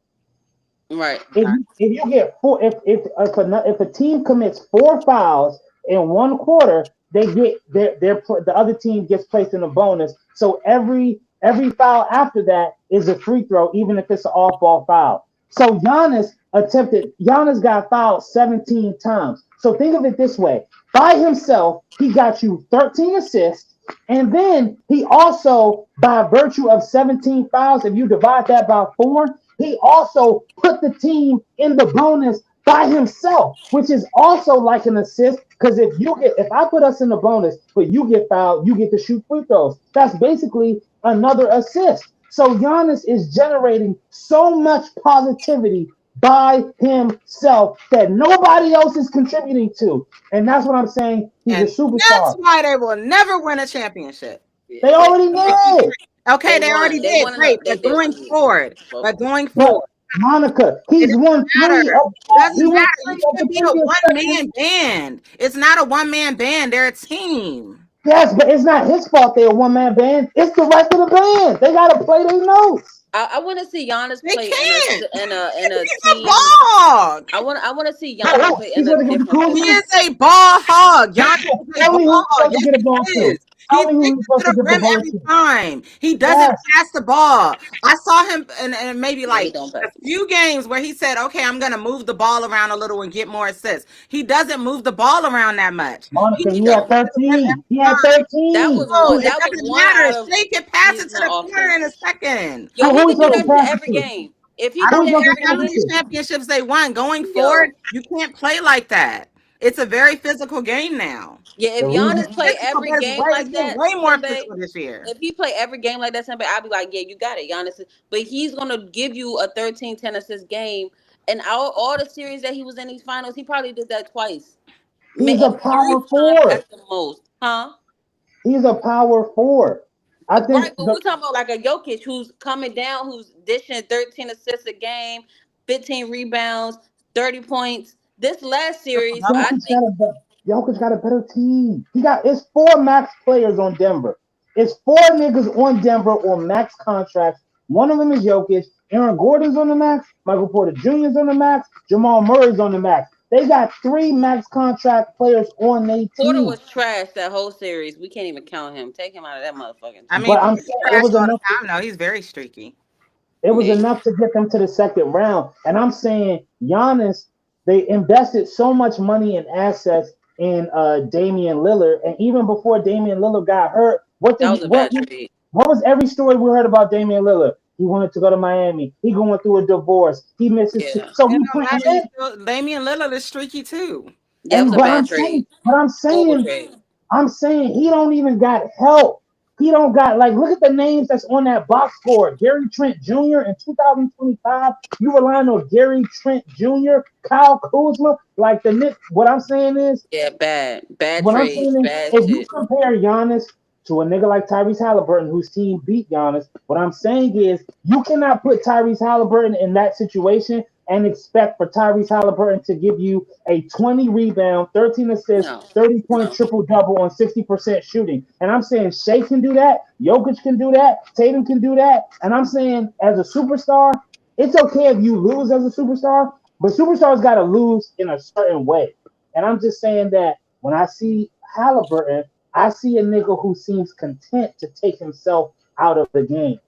Right. If you get 4, if a team commits 4 fouls in 1 quarter, they get the other team gets placed in a bonus. So every foul after that is a free throw, even if it's an off-ball foul. So Giannis got fouled 17 times. So think of it this way: by himself, he got you 13 assists, and then he also, by virtue of 17 fouls, if you divide that by 4, he also put the team in the bonus by himself, which is also like an assist. Because if I put us in the bonus, but you get fouled, you get to shoot free throws. That's basically another assist. So Giannis is generating so much positivity by himself that nobody else is contributing to. And that's what I'm saying. He's And a superstar. that's why they will never win a championship. They already did. Okay, They they won. already They did. won Great. they But did going win. forward, But Monica, he's It won 3 matter. of doesn't he won matter. 3 It of the should be a previous one-man band. It's not a one-man band. They're a team. Yes, but it's not his fault they're a one-man band. It's the rest of the band. They gotta play their notes. I want to see Giannis They play can't. in a He's a team. ball. I want to see Giannis play in He's a gonna get different the He position. is a ball hog. Giannis is a Tell me who ball hog. he's gonna get a ball Yes, to. he is. He Tell me who takes he's it to supposed to the give the rim ball every to. time. He doesn't Yes. pass the ball. I saw him in maybe Yeah, he like don't pass a the few games where he said, "Okay, I'm gonna move the ball around a little and get more assists." He doesn't move the ball around that much. He Monica, takes he ball. had it to the rim 13. He every had time. 13. No, it That was doesn't one matter. out of Shea can pass it to decent the corner offense. in a second. Yo, he Who he's can do supposed to that shit pass it every to? game. If he I do Who don't he's that supposed care to every how pass it many game, to? championships they won. Going yo, forward, you can't play like that. It's a very physical game now. yeah. The If reason Giannis It's play physical, every but game like it's getting that, way more Simba, physical this year. if he play every game like that, Simba, I'll be like, yeah, you got it, Giannis. But he's gonna give you a 13, 10 assist game, and all the series that he was in these finals, he probably did that twice, he's a maybe three power times forward. at the most, huh? He's a power forward. I Right, think but we're talking about like a Jokic who's coming down, who's dishing 13 assists a game, 15 rebounds, 30 points. This last Triple series, I double. think, Jokic got a better team. It's 4 max players on Denver. It's 4 niggas on Denver on max contracts. One of them is Jokic. Aaron Gordon's on the max. Michael Porter Jr. is on the max. Jamal Murray's on the max. They got 3 max contract players on their Porter team. was trash that whole series. We can't even count him. Take him out of that motherfucking I team. mean, But I'm Porter's saying trash all the time. No, he's very streaky. it was Yeah. enough to get them to the second round. And I'm saying Giannis, they invested so much money and assets in Damian Lillard, and even before Damian Lillard got hurt, That was a bad trade. what was every story we heard about Damian Lillard? He wanted to go to Miami. He going through a divorce. He misses. Yeah. So It he don't put matter. in. Damian Lillard is streaky too. That was a But I'm bad saying, trade. but I'm Horrible saying trade. I'm saying he don't even got help. He don't got like look at the names that's on that box score. Gary Trent Jr. in 2025. You relying on Gary Trent Jr., Kyle Kuzma. Like the Knicks. What I'm saying is, Yeah, bad. Bad what I'm trade. saying is, Bad if you shit. compare Giannis to a nigga like Tyrese Halliburton, whose team beat Giannis, what I'm saying is you cannot put Tyrese Halliburton in that situation and expect for Tyrese Halliburton to give you a 20 rebound, 13 assists, No. 30-point No. triple double on 60% shooting. And I'm saying Shea can do that, Jokic can do that, Tatum can do that. And I'm saying as a superstar, it's okay if you lose as a superstar, but superstars got to lose in a certain way. And I'm just saying that when I see Halliburton, I see a nigga who seems content to take himself out of the game.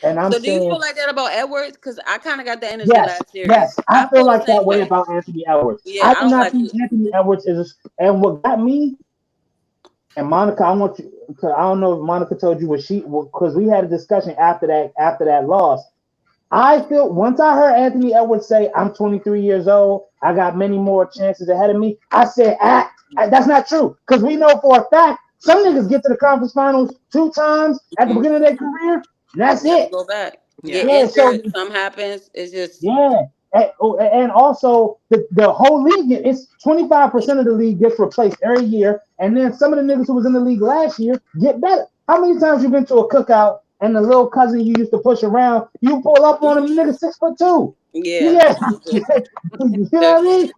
And I'm So do you saying, feel like that about Edwards? Because I kind of got the energy yes, last series. yes, I I feel feel the like that same way way. about Anthony Edwards. Yeah, I I do don't not like think it. Anthony Edwards is, and what got me, and Monica, I want you, because I don't know if Monica told you what she, because we had a discussion after that loss. I feel once I heard Anthony Edwards say, I'm 23 years old, I got many more chances ahead of me. I said, that's not true. Because we know for a fact, some niggas get to the conference finals 2 times at the Mhm. beginning of their career, and that's Never it. go back. Get Yeah. Yeah, so injured. Something happens. It's just yeah. And also the whole league, it's 25% of the league gets replaced every year, and then some of the niggas who was in the league last year get better. How many times you been to a cookout and the little cousin you used to push around, you pull up on him, nigga 6'2". yeah. Yeah, you know what I mean?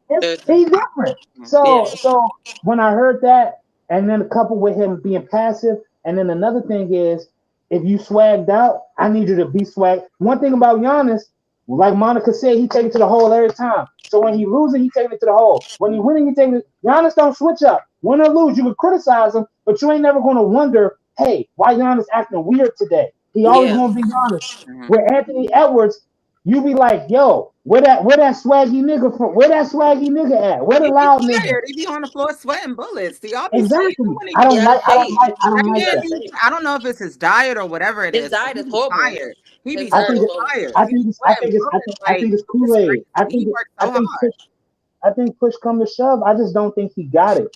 He's different. Yeah. So when I heard that, and then a couple with him being passive, and then another thing is if you swagged out, I need you to be swag. One thing about Giannis, like Monica said, he take it to the hole every time. So when he losing, he taking it to the hole. When he winning, he taking it. Giannis don't switch up. Win or lose, you can criticize him, but you ain't never gonna wonder, hey, why Giannis acting weird today? He always Yeah. gonna be honest. Mhm. Where Anthony Edwards, you be like, yo, where that swaggy nigga from? Where that swaggy nigga at? Where the He be loud nigga? tired. He be on the floor sweating bullets. Do y'all be seeing him Exactly. when he I go? don't He out like. of I don't shape. like. I That don't like He out man of that. be, shape. I don't know if it's his diet or whatever it His is, but diet he is be horrible. tired. He His be I so diet think. is horrible. tired. I He be think. I sweating think it's. bullets. I Like, think it's Kool it's Aid. crazy. He works I so think. hard. I think push come to shove. I just don't think he got it,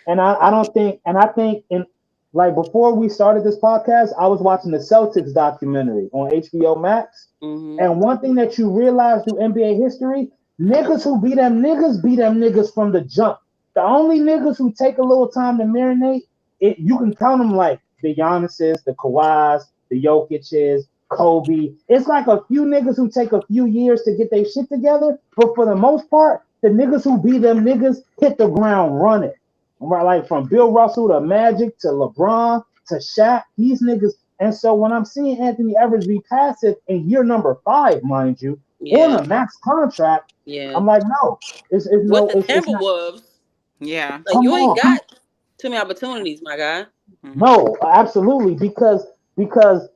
and I don't think. And I think in like before we started this podcast, I was watching the Celtics documentary on HBO Max, Mm-hmm. and one thing that you realize through NBA history, niggas who beat them niggas from the jump. The only niggas who take a little time to marinate, you can count them like the Giannis's, the Kawhis, the Jokic's, Kobe. It's like a few niggas who take a few years to get their shit together, but for the most part, the niggas who beat them niggas hit the ground running. Right, like from Bill Russell to Magic to LeBron to Shaq, these niggas. And so when I'm seeing Anthony Edwards be passive in year number 5, mind you, on Yeah. a max contract, Yeah. I'm like, no, With the it's not. Timberwolves, Yeah. like Come you ain't on, got too many opportunities, my guy. Mhm. No, absolutely, because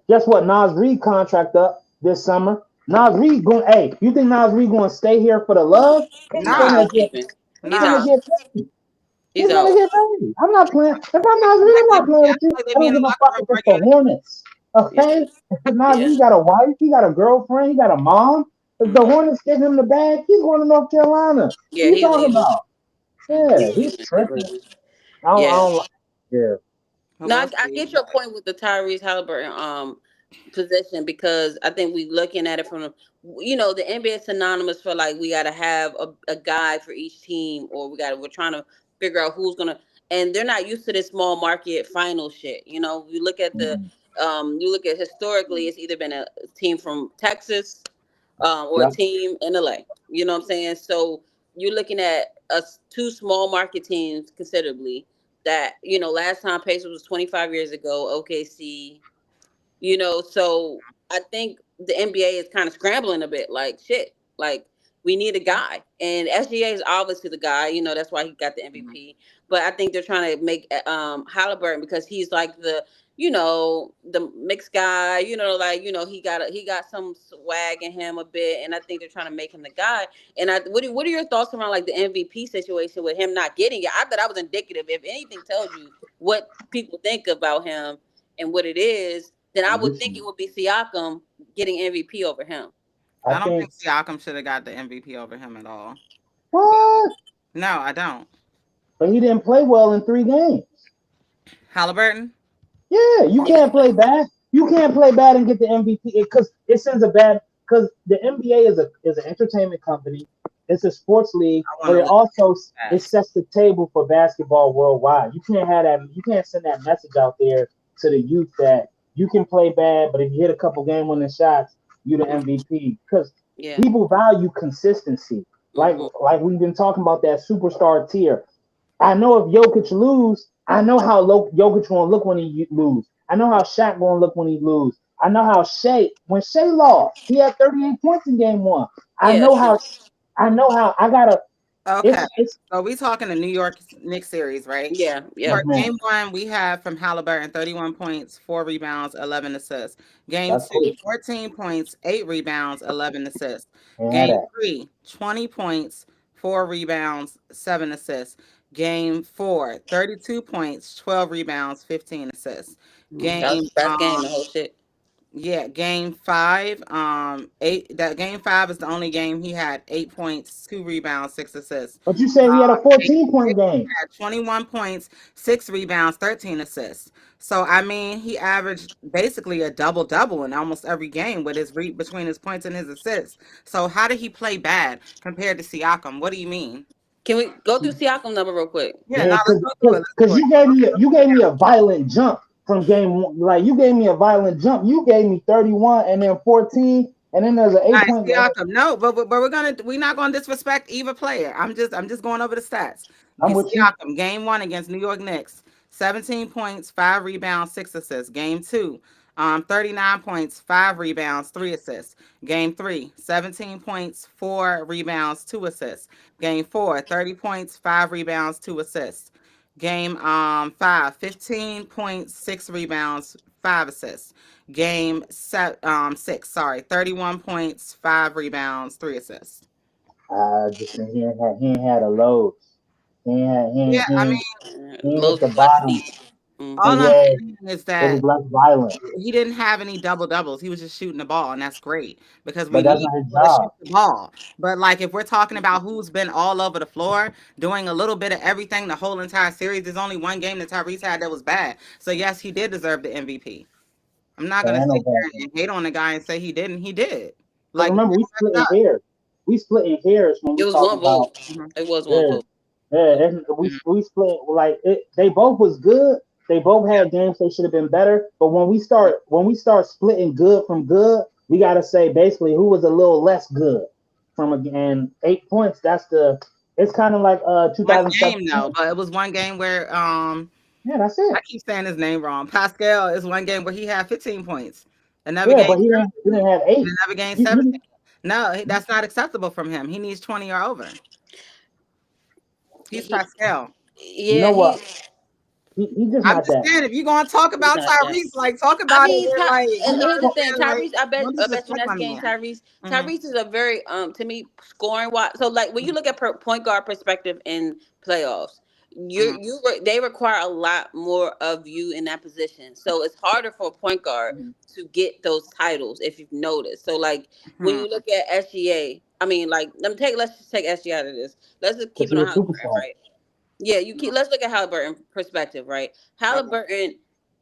guess what? Nas Reed contract up this summer. Nas Reed going. Hey, you think Nas Reed going to stay here for the love? He's Nah, Nah, gonna he's get. leaving. He's He's gonna nah. out. get paid. He's He's gonna out. get paid. I'm not playing. If I'm Nas Reed, I'm not playing with you. Like they I be don't in the give a locker fuck room if it's the arguing. Hornets. Yeah. Okay, Nas Yeah. Reed got a wife. He got a girlfriend. He got a mom. If the Mhm. Hornets give him the bag, he's going to North Carolina. What Yeah, are you he talking leaving. about? Mhm. Yeah, He's he's leaving. He's tripping. leaving. I Yeah. don't like. Yeah, But No, we'll I see. get your point with the Tyrese Halliburton position because I think we looking at it from the NBA is synonymous for like we got to have a guy for each team or we're trying to figure out who's gonna and they're not used to this small market final shit. You look at mm, historically it's either been a team from Texas or a yeah. team in LA. You know what I'm saying? So you're looking at us two small market teams considerably that last time Pacers was 25 years ago, OKC. So I think the NBA is kind of scrambling a bit. Like shit, like we need a guy, and SGA is obviously the guy. That's why he got the Mhm. MVP. But I think they're trying to make Halliburton because he's like the mixed guy. He got some swag in him a bit, and I think they're trying to make him the guy. And what are your thoughts around like the MVP situation with him not getting it? I thought I was indicative. If anything tells you what people think about him and what it is, then I would think Listen, it would be Siakam getting MVP over him. I I don't think think Siakam should have got the MVP over him at all. what? No, I don't. But he didn't play well in 3 games. Halliburton. Yeah, you Yeah, can't play bad. You can't play bad and get the MVP because it sends a bad. Because the NBA is an entertainment company. It's a sports league, I want but to it lose also it that. sets the table for basketball worldwide. You can't have that. You can't send that message out there to the youth that you can play bad, but if you hit a couple game winning shots, you the MVP. Because yeah. people value consistency. Like Hmm. like we've been talking about that superstar tier. I know if Jokic lose, I know how Jokic gonna look when he lose. I know how Shaq gonna look when he lose. I know how when Shea lost, he had 38 points in game 1. I Yeah, know that's true. how I gotta. Okay. It's So we talking the New York Knicks series, right? Yeah, For yep. mhm, game one, we have from Halliburton 31 points, 4 rebounds, 11 assists. Game that's two, cool. 14 points, 8 rebounds, 11 assists. Can't have Game that. three, 20 points, 4 rebounds, 7 assists. Game four, 32 points, 12 rebounds, 15 assists. That was Game the best game, the whole shit. yeah, game five. Eight. That game five is the only game he had 8 points, 2 rebounds, 6 assists. But you said he had a Game 14-point six game. had 21 points, 6 rebounds, 13 assists. So I mean, he averaged basically a double double in almost every game with between his points and his assists. So how did he play bad compared to Siakam? What do you mean? Can we go through Siakam number real quick? Yeah, Yeah, no, let's because go through it. Let's do because it. you gave me a violent jump from game 1. Like you gave me a violent jump. You gave me 31 and then 14, and then there's an All eight right, point. Siakam. No, but we're not gonna disrespect either player. I'm just going over the stats. I'm with you. Siakam, game one against New York Knicks, 17 points, 5 rebounds, 6 assists. Game two, 39 points, 5 rebounds, 3 assists. Game three, 17 points, 4 rebounds, 2 assists. Game four, 30 points, 5 rebounds, 2 assists. Game five, 15 points, 6 rebounds, 5 assists. Six, sorry, 31 points, 5 rebounds, 3 assists. Just he ain't had a load. He ain't had, he Yeah, ain't, he I ain't, mean, he ain't hit Lowe's the was less bottom. deep. all Hmm. I'm Yeah, saying is it was that less violent, he didn't have any double doubles. He was just shooting the ball, and that's great because we but that's need not his people to shoot job. the ball. But like if we're talking about who's been all over the floor doing a little bit of everything the whole entire series, there's only one game that Tyrese had that was bad. So yes, he did deserve the MVP. I'm not There gonna ain't no sit bad here thing. and hate on the guy and say he didn't. He did. Because Like remember, we split in hairs. We split in hairs when It we was talk one about vote. mhm, It was one yeah, vote. yeah. And we split like it. They both was good. They both had games they should have been better. But when we start splitting good from good, we gotta say basically who was a little less good from again 8 points. It's kind of like one game though, 2017. but it was one game where Yeah, that's I it. keep saying his name wrong. Pascal is one game where he had 15 points. Another Yeah, game but he didn't 17. have And 8. another game You, 17. you, No, that's not acceptable from him. He needs 20 or over. He's He, Pascal. you yeah, know what? he. He's just I'm not just that. saying, if you're gonna talk He's about not that. Tyrese, like talk I about it mean, with like, and you know here's what the I'm thing, saying? Like, Tyrese. I bet don't you disrespect my next game, man. Tyrese. Mm-hmm. Tyrese is a very to me scoring wise. So like when you look at point guard perspective in playoffs, Mm-hmm. they require a lot more of you in that position. So it's harder for a point guard to get those titles if you've noticed. So like when Hmm. you look at SGA, I mean like let's just take SGA out of this. Let's just keep Because it he's on a Halliburton, superstar. right? Yeah, let's look at Halliburton perspective, right? Okay. Halliburton,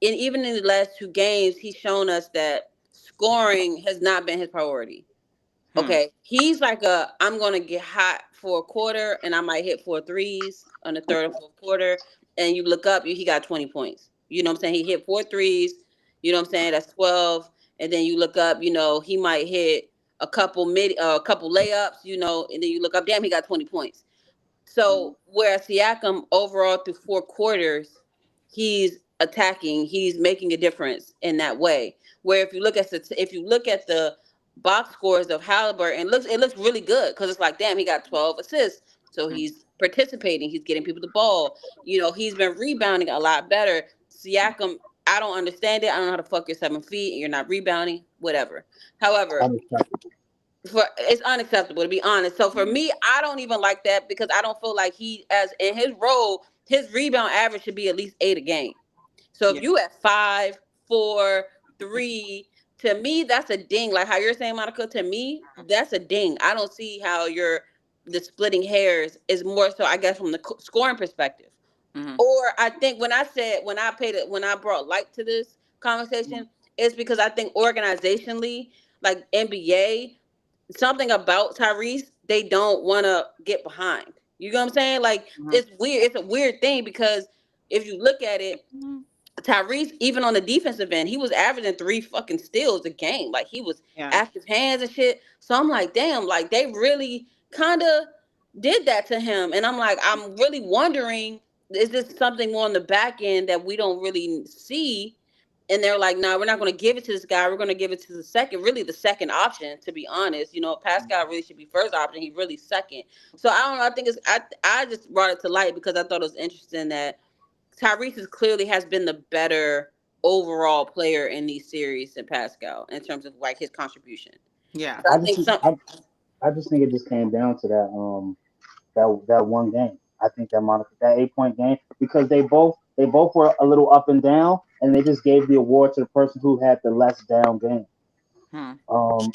and even in the last two games, he's shown us that scoring has not been his priority. Hmm. Okay. He's like I'm gonna get hot for a quarter and I might hit 4 threes on the third or fourth quarter. And you look up, he got 20 points. You know what I'm saying? He hit 4 threes, you know what I'm saying? That's 12. And then you look up, he might hit a couple layups, and then you look up, damn, he got 20 points. So whereas Siakam overall through 4 quarters, he's attacking, he's making a difference in that way. Where if you look at the box scores of Halliburton, it looks really good because it's like, damn, he got 12 assists, so he's participating, he's getting people the ball. He's been rebounding a lot better. Siakam, I don't understand it. I don't know how to fuck you're 7 feet and you're not rebounding, whatever. However, it's unacceptable to be honest. So for me, I don't even like that because I don't feel like he, as in his role, his rebound average should be at least 8 a game. So if Yeah. you at 5, 4, 3, to me that's a ding. Like how you're saying, Monica, to me that's a ding. I don't see how the splitting hairs is more so. I guess from the scoring perspective. Mm-hmm. Or I think when I brought light to this conversation, it's because I think organizationally, like NBA, something about Tyrese they don't want to get behind. You know what I'm saying? Like Mm-hmm. it's weird. It's a weird thing because if you look at it, Tyrese, even on the defensive end, he was averaging 3 fucking steals a game. Like he was Yeah. active hands and shit. So I'm like, damn, like they really kind of did that to him. And I'm really wondering, is this something on the back end that we don't really see? And they're like, nah, we're not going to give it to this guy. We're going to give it to the second option, to be honest. Pascal really should be first option. He really second. So I don't know. I think I just brought it to light because I thought it was interesting that Tyrese clearly has been the better overall player in these series than Pascal in terms of like his contribution. Yeah. So I I think just some. I just think it just came down to that one game. I think that 8 point game because they both were a little up and down, and they just gave the award to the person who had the less down game. Hmm.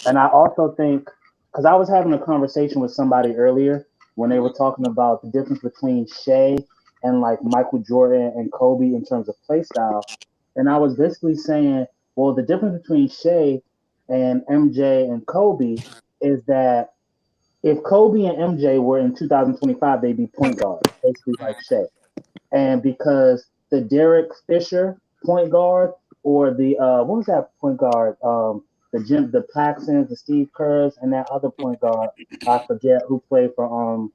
And I also think because I was having a conversation with somebody earlier when they Mhm. were talking about the difference between Shea and like Michael Jordan and Kobe in terms of play style, and I was basically saying, well, the difference between Shea and MJ and Kobe is that if Kobe and MJ were in 2025, they'd be point guards, basically like Shea. And because the Derek Fisher point guard or the what was that point guard? The Paxsons, the Steve Kerrs, and that other point guard, I forget who played for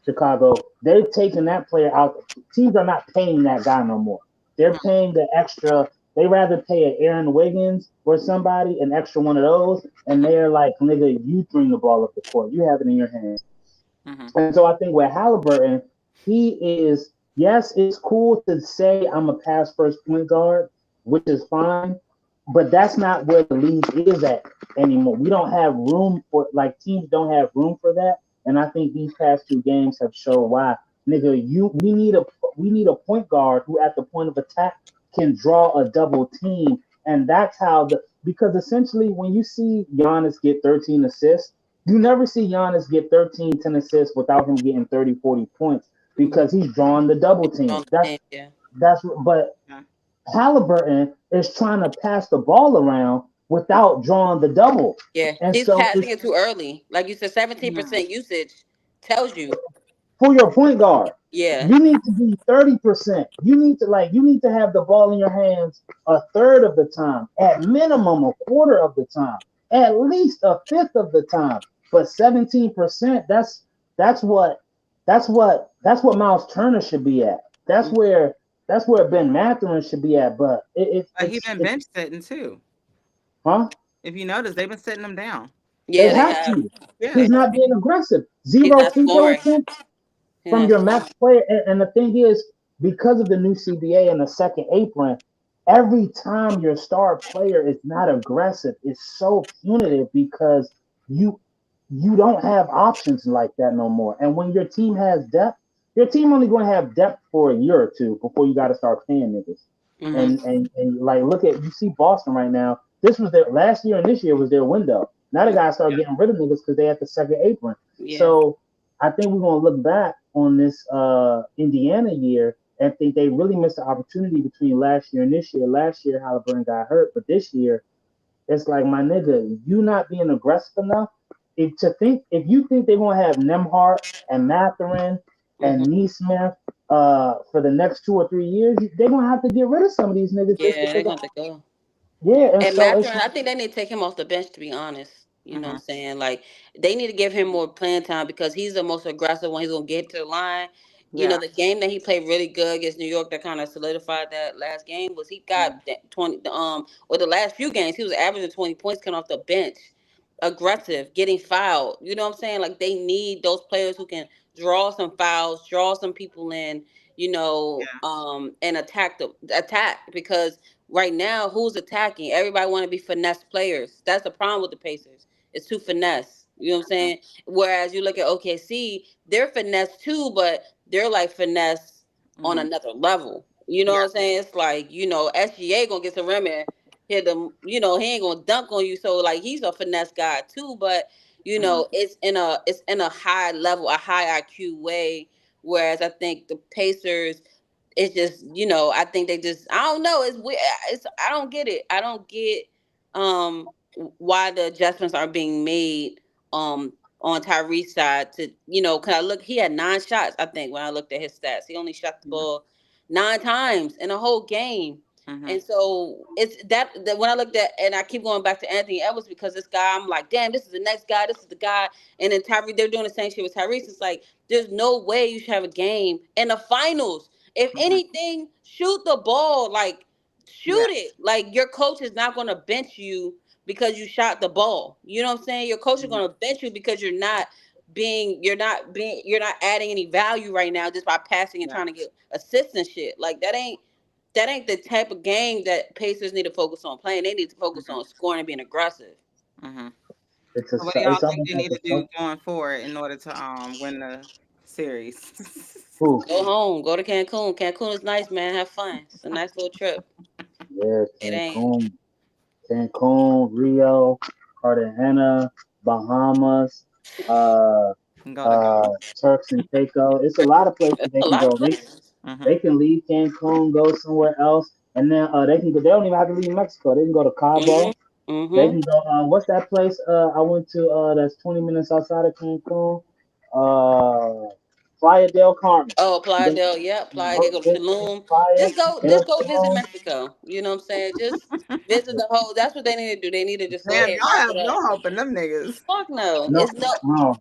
Chicago. They've taken that player out. Teams are not paying that guy no more. They're paying the extra. They rather pay an Aaron Wiggins or somebody an extra one of those, and they're like, nigga, you bring the ball up the court. You have it in your hands. Mm-hmm. And so I think with Halliburton, he is, yes, it's cool to say I'm a pass first point guard, which is fine, but that's not where the league is at anymore. We don't have room for, like, teams don't have room for that. And I think these past two games have shown why. Nigga, we need a point guard who at the point of attack can draw a double team. And that's how because essentially when you see Giannis get 13 assists, you never see Giannis get 13, 10 assists without him getting 30, 40 points because he's drawing the double team. On the That's team, yeah. but Yeah. Halliburton is trying to pass the ball around without drawing the double. Yeah, And he's so passing it's it too early. Like you said, Hmm. 17% usage tells you. for your point guard. Yeah, You need to be 30%. You need to have the ball in your hands a third of the time, at minimum a quarter of the time, at least a fifth of the time. But 17%, that's what Miles Turner should be at. That's Mhm. where that's where Ben Mathurin should be at. But But he been bench sitting too. huh? If you notice, they've been sitting him down. They Yeah, they have have. to. They He's Yeah. have. not being aggressive. He's Zero not free throw scoring. attempts He's from not your scoring. max player. And the thing is, because of the new CBA and the second apron, every time your star player is not aggressive, it's so punitive because you you don't have options like that no more. And when your team has depth, your team only going to have depth for a year or two before you got to start paying niggas. Mm-hmm. And like look at you see Boston right now. This was their last year and this year was their window. Now they got to start getting rid of niggas because they had the second apron. Yeah. So I think we're gonna look back on this Indiana year and think they really missed the opportunity between last year and this year. Last year Halliburton got hurt, but this year it's like my nigga, you not being aggressive enough. If you think they're gonna have Nemhart and Matherin Mm-hmm. and Neesmith for the next 2 or 3 years, they're gonna have to get rid of some of these niggas just Yeah, they're because of going to go. yeah. And And so it's Mathurin, I think they need to take him off the bench, to be honest. You know what I'm Mhm. saying? Like, they need to give him more playing time because he's the most aggressive one. He's going to get to the line. You know, Yeah. the game that he played really good against New York that kind of solidified that last game was he got Mhm. that 20, or the last few games, he was averaging 20 points coming off the bench. Aggressive, getting fouled. You know what I'm saying? Like, they need those players who can draw some fouls, draw some people in, Yes. and attack because right now, who's attacking? Everybody want to be finesse players. That's the problem with the Pacers. It's too finesse. You know what I'm Mhm. saying? Whereas you look at OKC, they're finesse too, but they're like finesse on Mhm. another level. You know what I'm Yeah. saying? It's like, SGA gonna get some rim and hit them, he ain't gonna dunk on you. So like he's a finesse guy too, but Mhm. it's in a high level, a high IQ way. Whereas I think the Pacers, it's just, I think they just, I don't know, it's weird. I don't get it. I don't get um why the adjustments are being made on Tyree's side to, cause I look, he had 9 shots, I think, when I looked at his stats. He only shot the Mhm. ball 9 times in a whole game. Mhm. And so it's that when I looked at, and I keep going back to Anthony Edwards because this guy, I'm like, damn, this is the next guy, this is the guy. And then Tyree, they're doing the same shit with Tyrese. It's like, there's no way you should have a game in the finals. If Mhm. anything, shoot the ball. Like, Yeah. shoot it. Like, your coach is not going to bench you because you shot the ball. You know what I'm saying? Your coach is Mhm. going to bench you because you're not adding any value right now just by passing and Yeah. trying to get assists and shit. Like, that ain't the type of game that Pacers need to focus on playing. They need to focus Mhm. on scoring and being aggressive. Mhm. it's So what do y'all it's think almost they like need a to do going forward in order to win the series? who Go home. Go to Cancun. Cancun is nice, man. Have fun. It's a nice little trip. yeah, It ain't. Cancun, Rio, Cartagena, Bahamas, uh, And go to go. Turks and Caicos. It's a lot of places they A can lot of go. places. They Mhm. can leave Cancun, go somewhere else, and then they can go. They don't even have to leave Mexico. They can go to Mhm. Cabo. They Mhm. can go. What's that place? I went to. That's 20 minutes outside of Cancun. Playa del Carmen. Oh, Playa They, del, yeah, Playa. Mhm. They go to Tulum. Playa Just del go visit Carmen. Mexico. You know what I'm saying? Just visit the whole. That's what they need to do. They need to just go Damn, ahead, y'all wrap have it no up. hope in them niggas. Fuck no. No, no.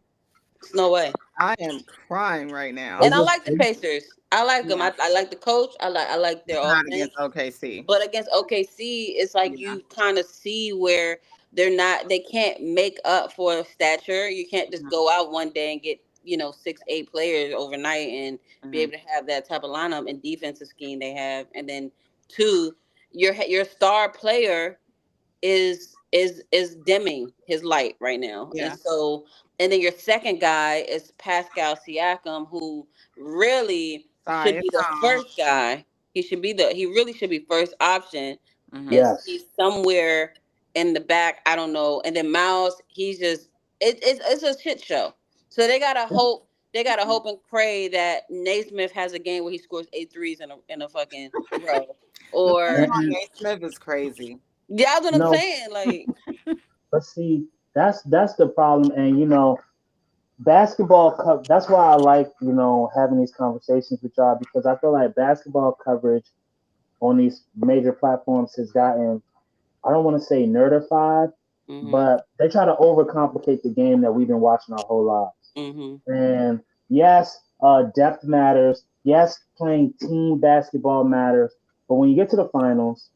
It's no way. I am crying right They now. And I just like the Pacers. I like them. Yeah, I like the coach. I like their not against offense. OKC. But against OKC, it's like Yeah. you kind of see where they can't make up for stature. You can't just Mhm. go out one day and get, 6, 8 players overnight and be Mhm. able to have that type of lineup and defensive scheme they have. And then two, your star player is dimming his light right now. And Yeah. so, and then your second guy is Pascal Siakam, who really should Sorry, be it's the first guy. He really should be first option. Mhm. And yes. he's somewhere in the back. I don't know. And then Miles, he's just it's a shit show. So they gotta hope and pray that Naismith has a game where he scores 8 threes in a fucking row. The sleeping Or on And Nate Smith is crazy. yeah, that's what I'm no, saying. Like, but see, that's the problem. And basketball that's why I like having these conversations with y'all because I feel like basketball coverage on these major platforms has gotten, I don't want to say nerdified, mhm. but they try to overcomplicate the game that we've been watching our whole lives. Mhm. And yes, depth matters. Yes, playing team basketball matters. But when you get to the finals,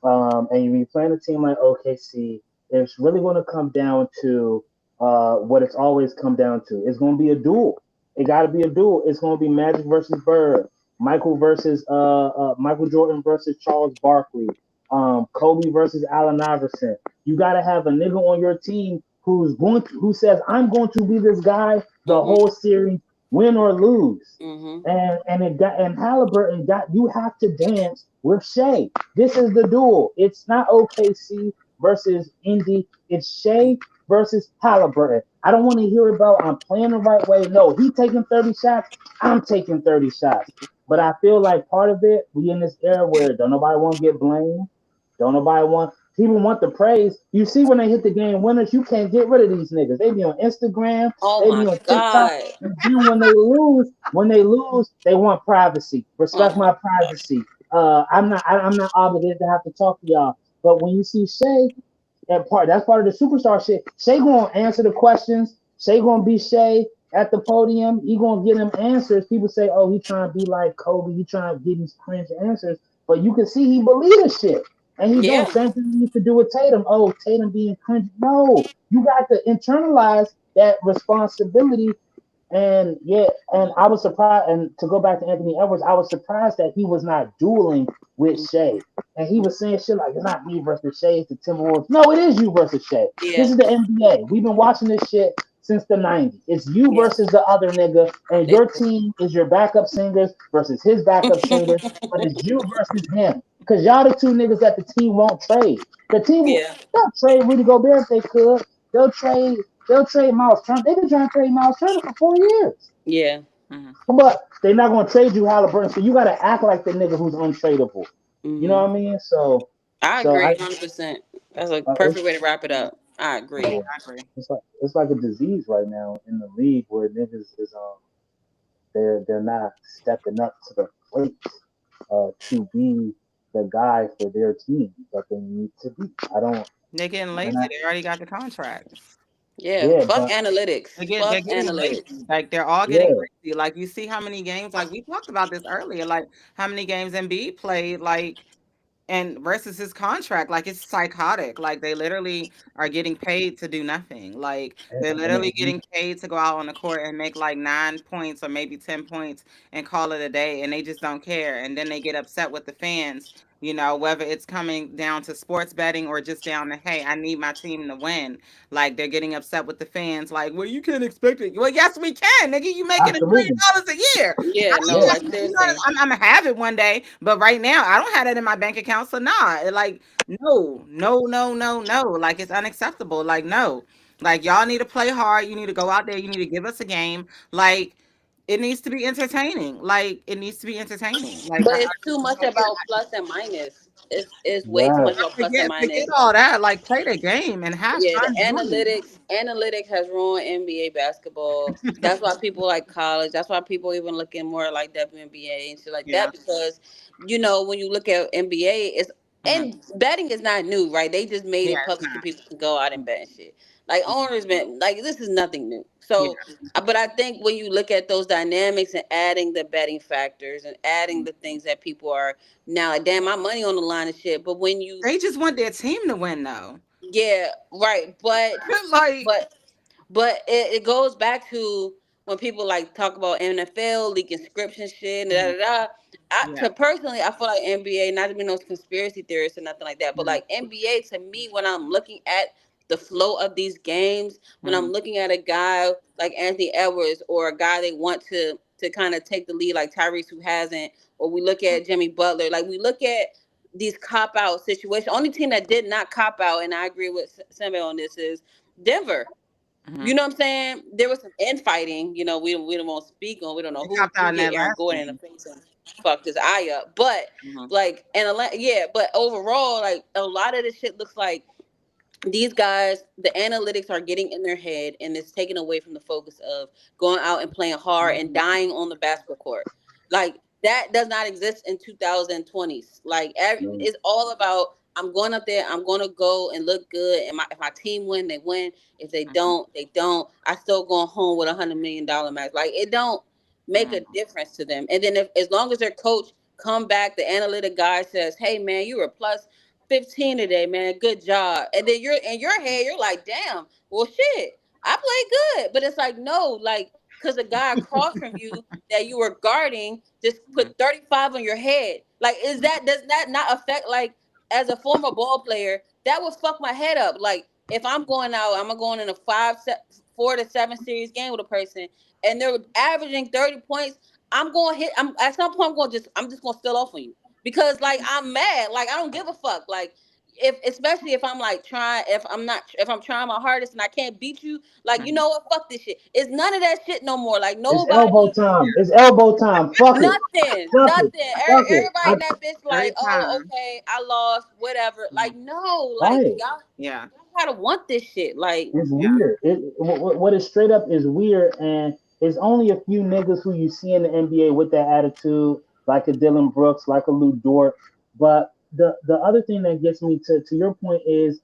and you're playing a team like OKC, it's really going to come down to what it's always come down to. It's going to be a duel. It got to be a duel. It's going to be Magic versus Bird. Michael Jordan versus Charles Barkley, Kobe versus Allen Iverson. You got to have a nigga on your team who says I'm going to be this guy the Mm-hmm. whole series, win or lose. Mm-hmm. And Halliburton got you have to dance with Shea. This is the duel. It's not OKC versus Indy. It's Shea versus Halliburton. I don't want to hear about I'm playing the right way. No, he taking 30 shots. I'm taking 30 shots. But I feel like part of it, we in this era where don't nobody want to get blamed. Don't nobody want people want the praise. You see when they hit the game winners, you can't get rid of these niggas. They be on Instagram, Oh they my be on TikTok, God. and then when they lose, they want privacy. Oh Respect my my God. privacy. I'm not obligated to have to talk to y'all. But when you see Shay, that's part of the superstar shit. Shay gonna answer the questions. Shay gonna be Shay at the podium. He gonna get them answers. People say, "Oh, he trying to be like Kobe. He trying to get these cringe answers." But you can see he believe the shit, and he don't. Yeah. Same thing he used to do with Tatum. Oh, Tatum being cringe. No, you got to internalize that responsibility. And yeah, and I was surprised. And to go back to Anthony Edwards, I was surprised that he was not dueling with Shea. And he was saying shit like, "It's not me versus Shea, it's the Timberwolves." No, it is you versus Shea. This Yeah. is the NBA. We've been watching this shit since the '90s. It's you Yeah. versus the other nigga, and your It- team is your backup singers versus his backup singers, but it's you versus him. Because y'all the two niggas that the team won't trade. The team yeah. they'll trade Rudy Gobert if they could. They'll trade They'll trade Miles Turner. They've been trying to trade Miles Turner for 4 years. Yeah. Mhm. But they're not going to trade you Halliburton. So you got to act like the nigga who's untradeable. You know Mm-hmm. what I mean? So, I so agree I, 100%. That's a it's, perfect way to wrap it up. I Yeah, agree. yeah, I agree. it's like a disease right now in the league where niggas is they're not stepping up to the plate to be the guy for their team that they need to be. I don't They're getting and I lazy. They already got the contracts. Yeah. yeah, Fuck but analytics. They're Fuck getting analytics. lazy. Like they're all getting yeah, lazy. Like you see how many games. Like we talked about this earlier. Like how many games Embiid played. Like and versus his contract, like it's psychotic. Like they literally are getting paid to do nothing. Like they're literally and getting paid to go out on the court and make like 9 points or maybe 10 points and call it a day, and they just don't care. And then they get upset with the fans. Whether it's coming down to sports betting or just down to, hey, I need my team to win. Like they're getting upset with the fans. Like, well, you can't expect it. Well, yes, we can, nigga. You making absolutely, $1 million a year. Yeah. I No, yeah, like seriously. I'm gonna have it one day, but right now I don't have that in my bank account. So nah, like no, no, no, no, no. Like it's unacceptable. Like no, like y'all need to play hard. You need to go out there. You need to give us a game. Like it needs to be entertaining. Like it needs to be entertaining. Like But I it's too just much don't care. about plus and minus. It's way too yeah. much about plus and Forget minus. all that. Like play the game and have Yeah, the fun doing analytics has ruined NBA basketball. That's why people like college. That's why people even looking more like WNBA and shit like it. Yeah. that because when you look at NBA, it's Hmm. and betting is not new, right? They just made Yeah, it it's public so not. people can go out and bet and shit. Like Mhm. owners been like this is nothing new. Yeah. So, but I think when you look at those dynamics and adding the betting factors and adding the things that people are now, like, damn, my money on the line and shit. But when you, They just want their team to win though. yeah, right, Like but it goes back to when people like talk about NFL leaking scripts and shit. Da, mhm, da, da. yeah. Personally, I feel like NBA, not to be no conspiracy theorist or nothing like that, but Mhm, like NBA to me, when I'm looking at the flow of these games, when I'm mhm, looking at a guy like Anthony Edwards or a guy they want to kind of take the lead like Tyrese who hasn't, or we look at Jimmy Butler, like we look at these cop out situations. Only team that did not cop out, and I agree with Samuel on this is Denver. You mhm. know what I'm saying? There was some infighting. We don't want to speak on. We don't know They who copped out who in hit that Aaron last Gordon in the game. face and fucked his eye up. But Mhm, like yeah. But overall, like a lot of this shit looks like these guys, the analytics are getting in their head, and it's taken away from the focus of going out and playing hard and dying on the basketball court. Like that does not exist in 2020s. Like it's all about I'm going up there, I'm going to go and look good, and if my team win, they win. If they mhm, don't, they don't. I still going home with $100 million max. Like it don't make a mhm, difference to them. And then if as long as their coach come back, the analytic guy says, "Hey man, you were plus 15 today, man. Good job." And then you're in your head, you're like, damn, well shit, I played good. But it's like, no, like because the guy across from you that you were guarding just put 35 on your head. Like, does that not affect, like, as a former ball player, that would fuck my head up. Like, if I'm going out, I'm going in a 4 to 7 series game with a person, and they're averaging 30 points. I'm going to hit. I'm at some point. I'm just going to steal off on you because, like, I'm mad. Like, I don't give a fuck. Like, especially if I'm like trying, if I'm trying my hardest and I can't beat you, like, you know what, fuck this shit. It's none of that shit no more. Like, It's elbow nobody, time. It's elbow time. Fuck it. Fuck it. nothing. Fuck it. Everybody in that bitch like, Every oh, time. okay, I lost, whatever. Like, no, like, Right. Yeah. y'all gotta want this shit. Like, It's Yeah. weird. What is straight up is weird, and it's only a few niggas who you see in the NBA with that attitude, like a Dylan Brooks, like a Lou Dort. But the other thing that gets me to your point is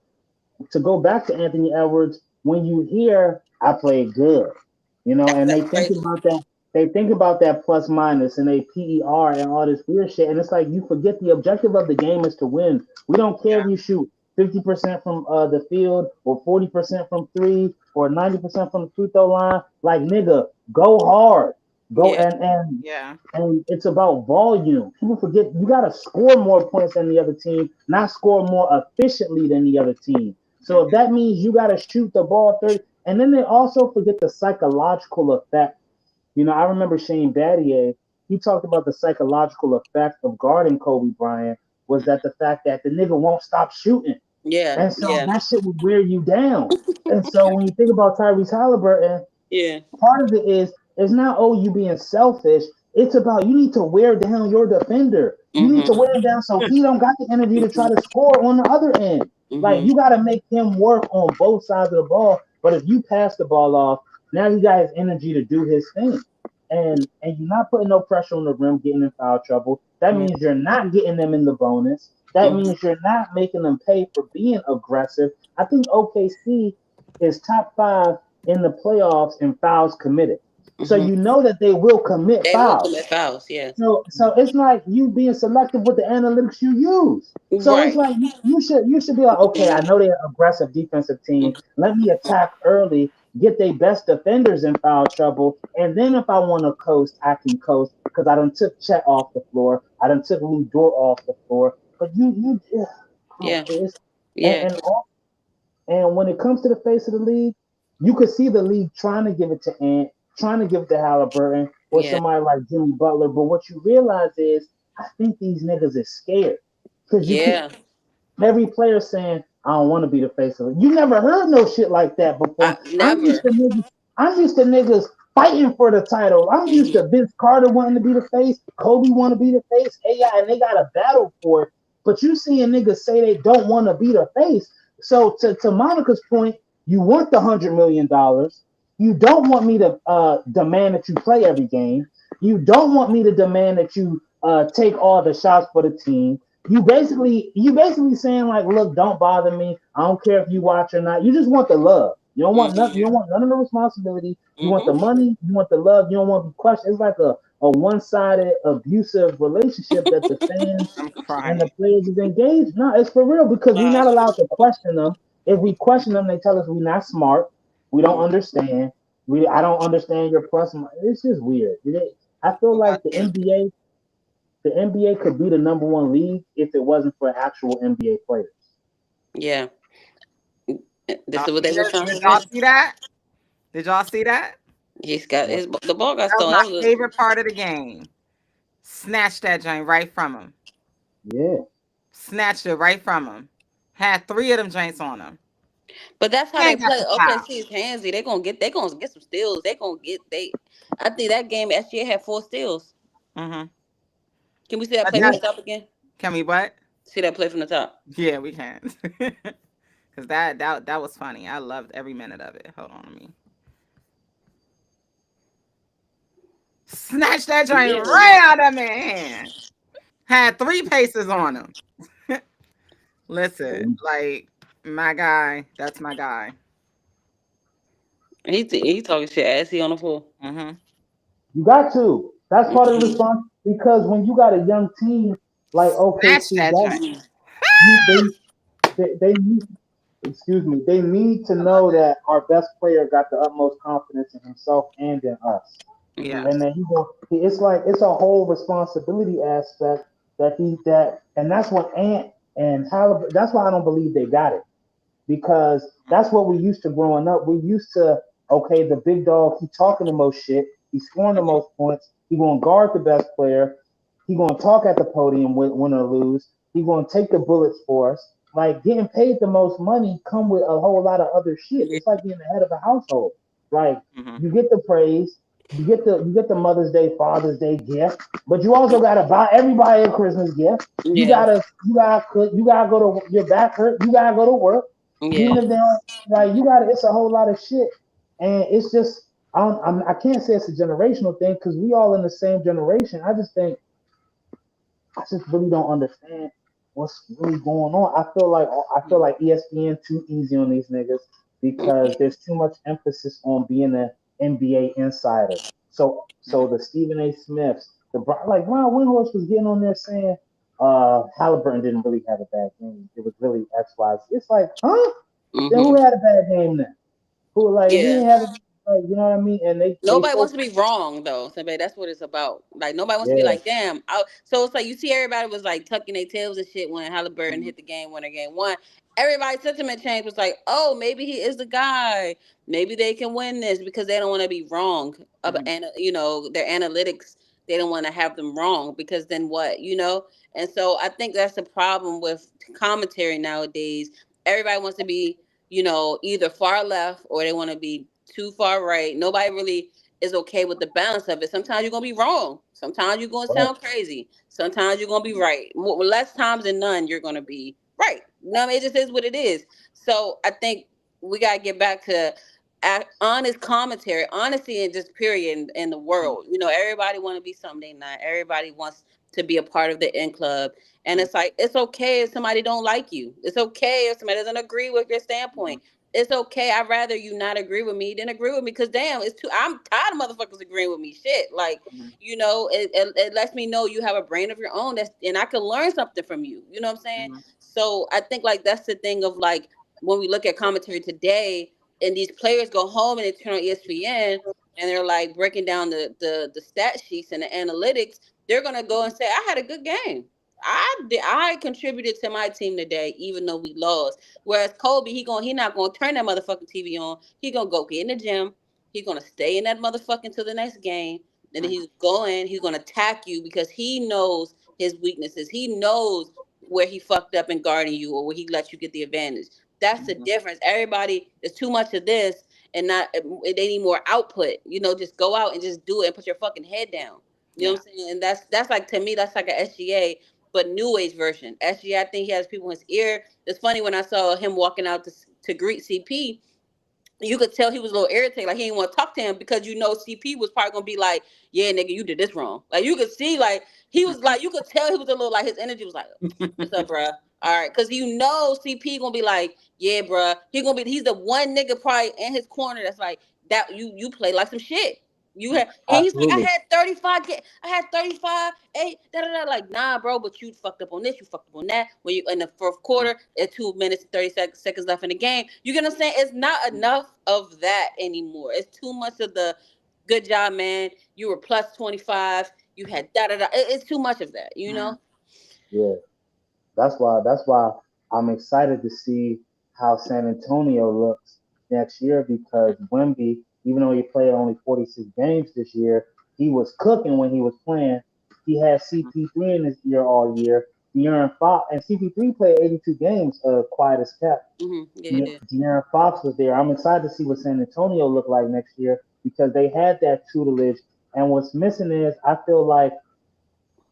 to go back to Anthony Edwards. When you hear I played good, and they that's think crazy. about that. They think about that plus minus and they PER and all this weird shit, and it's like you forget the objective of the game is to win. We don't care Yeah. if you shoot 50% from the field or 40% from three or 90% from the free throw line. Like, nigga, go hard. Go Yeah, Yeah. and it's about volume. People forget you gotta score more points than the other team, not score more efficiently than the other team. So if that means you gotta shoot the ball 30, and then they also forget the psychological effect. I remember Shane Battier, he talked about the psychological effect of guarding Kobe Bryant was that the fact that the nigga won't stop shooting. yeah, And so yeah, that shit would wear you down. And so when you think about Tyrese Halliburton, yeah. part of it is it's not you being selfish. It's about you need to wear down your defender. You need to Mm-hmm. wear him down so he don't got the energy to try to score on the other end. Like, Mm-hmm. you got to make him work on both sides of the ball. But if you pass the ball off, now he got his energy to do his thing. And you're not putting no pressure on the rim, getting in foul trouble. That means you're not getting them in the bonus. That Mm-hmm. means you're not making them pay for being aggressive. I think OKC is top 5 in the playoffs in fouls committed. So Mm-hmm. you know that they will commit They will fouls. commit fouls. Yeah. So it's like you being selective with the analytics you use. So it's Right. like you should be like, okay, I know they're an aggressive defensive team. Let me attack early, get their best defenders in foul trouble, and then if I want to coast, I can coast because I done took Chet off the floor, I done took Lou Dort off the floor. But Yeah. it's and, Yeah. and all and when it comes to the face of the league, you could see the league trying to give it to Ant, trying to give it to Halliburton or Yeah. somebody like Jimmy Butler. But what you realize is, I think these niggas is scared because you keep Yeah. every player saying, "I don't want to be the face of it." You never heard no shit like that I before. I'm used never. to niggas. I'm used to niggas fighting for the title. I'm used to Mm-hmm. Vince Carter wanting to be the face, Kobe want to be the face, AI, and they got a battle for it. But you seeing niggas say they don't want to be the face. So to Monica's point, you want the $100 million. You don't want me to demand that you play every game. You don't want me to demand that you take all the shots for the team. You basically saying like, look, don't bother me. I don't care if you watch or not. You just want the love. You don't want nothing. You Mm-hmm. don't want none of the responsibility. You want the Mm-hmm. money. You want the love. You don't want to be questioned. It's like a one-sided abusive relationship that the fans I'm and the crying. players is engaged. No, it's for real because we're Nah, not it's allowed to question them. If we question them, they tell us we're not smart. We don't true. understand. I don't understand your plus. It's just weird. I feel Well, like the NBA could be the number one league if it wasn't for actual NBA players. Yeah. This y'all is what see they were that? trying to Did y'all prevent. see that? Did y'all see that? He's got What? the ball got That was stolen. my That was favorite part of the game. Snatched that joint right from him. Yeah. Snatched it right from him. Had 3 of them joints on him. but that's how He they ain't got play. the Okay, foul. see, it's handsy. They gonna get some steals. I think that game SGA had 4 steals. Mm-hmm. Can we see that But play from Yeah. the top again? can we what? See that play from the top. Yeah, we can. Cause that was funny. I loved every minute of it. Hold on, let me snatch that joint Yeah. right out of my hand. Had 3 paces on him. Listen, like my guy, that's my guy. He talking shit as he on the floor. Mm-hmm. You got to. That's part of the Mm-hmm. response because when you got a young team like Snatch OKC, that that joint. Mm-hmm. you they excuse me, they need to I love know it. that our best player got the utmost confidence in himself and in us. Hmm. And Yes. then it's like it's a whole responsibility aspect and that's what Ant and Halliburton. That's why I don't believe they got it because that's what we used to growing up. We used to okay, the big dog, he talking the most shit, he's scoring the most points, he gonna guard the best player, he gonna talk at the podium, win or lose, he gonna take the bullets for us. Like getting paid the most money come with a whole lot of other shit. Yeah. It's like being the head of a household. Like Hmm. you get the praise, you get the Mother's Day, Father's Day gift, but you also gotta buy everybody a Christmas gift. You Yeah. gotta you gotta cook, you gotta go to your back hurt, you gotta go to work, Yeah. even if they don't like you gotta it's a whole lot of shit. And it's just I can't say it's a generational thing because we all in the same generation. I just really don't understand what's really going on. I feel like ESPN too easy on these niggas because there's too much emphasis on being an NBA insider. So the Stephen A. Smiths, like Ron Windhorst was getting on there saying Halliburton didn't really have a bad game. It was really X Y Z. It's like, huh? Then Hmm. who had a bad game then? Who like if he Yeah. didn't have like you know what I mean? And they Nobody so wants to be wrong though, Simba. That's what it's about. Like nobody wants to be yeah. like, damn. So it's like you see everybody was like tucking their tails and shit when Halliburton Hmm. hit the game winner game one. Everybody's sentiment change was like, oh, maybe he is the guy. Maybe they can win this because they don't want to be wrong. Hmm. And their analytics, they don't want to have them wrong because then what, And so I think that's the problem with commentary nowadays. Everybody wants to be, either far left or they want to be too far right. Nobody really is okay with the balance of it. Sometimes you're gonna be wrong. Sometimes you're gonna Right. sound crazy. Sometimes you're gonna be right. Less times than none, you're gonna be right. No, I mean, it just is what it is. So I think we gotta get back to honest commentary, honesty, and just period in the world. Everybody want to be something they not. Everybody wants to be a part of the in club, and it's like it's okay if somebody don't like you. It's okay if somebody doesn't agree with your Hmm. standpoint. It's okay. I'd rather you not agree with me than agree with me because damn, it's too. I'm tired of motherfuckers agreeing with me. Shit, like Hmm. it lets me know you have a brain of your own. And I can learn something from you. You know what I'm saying? Hmm. So I think like that's the thing of like when we look at commentary today, and these players go home and they turn on ESPN and they're like breaking down the stat sheets and the analytics. They're gonna go and say, "I had a good game. I contributed to my team today, even though we lost." Whereas Kobe, he not gonna turn that motherfucking TV on. He gonna go get in the gym. He's gonna stay in that motherfucking till the next game. And then he's gonna attack you because he knows his weaknesses. He knows where he fucked up in guarding you or where he let you get the advantage. That's the Hmm. difference. Everybody, there's too much of this and not they need more output. Just go out and just do it and put your fucking head down. You know Yeah. what I'm saying? And that's like to me, that's like a SGA but new age version. SGA, I think he has people in his ear. It's funny when I saw him walking out to greet CP, you could tell he was a little irritated, like he didn't want to talk to him because CP was probably gonna be like, "Yeah, nigga, you did this wrong." Like you could see, like he was like, you could tell he was a little like his energy was like, "What's up, bruh? All right," because CP gonna be like, "Yeah, bruh." He's the one nigga probably in his corner that's like that. You play like some shit. You had and he's like, Absolutely. I had 35, 8, da da da. Like, nah, bro, but you fucked up on this, you fucked up on that. When you in the fourth quarter, at 2 minutes and 30 seconds left in the game, you get what I'm saying? It's not enough of that anymore. It's too much of the good job, man. You were plus 25. You had da da da. It's too much of that, you Hmm. know? Yeah. That's why I'm excited to see how San Antonio looks next year because Wemby, even though he played only 46 games this year, he was cooking when he was playing. He had CP3 in his year all year. De'Aaron Fox and CP3 played 82 games. Quiet as kept. Yeah, he did. De'Aaron Fox was there. I'm excited to see what San Antonio look like next year because they had that tutelage. And what's missing is I feel like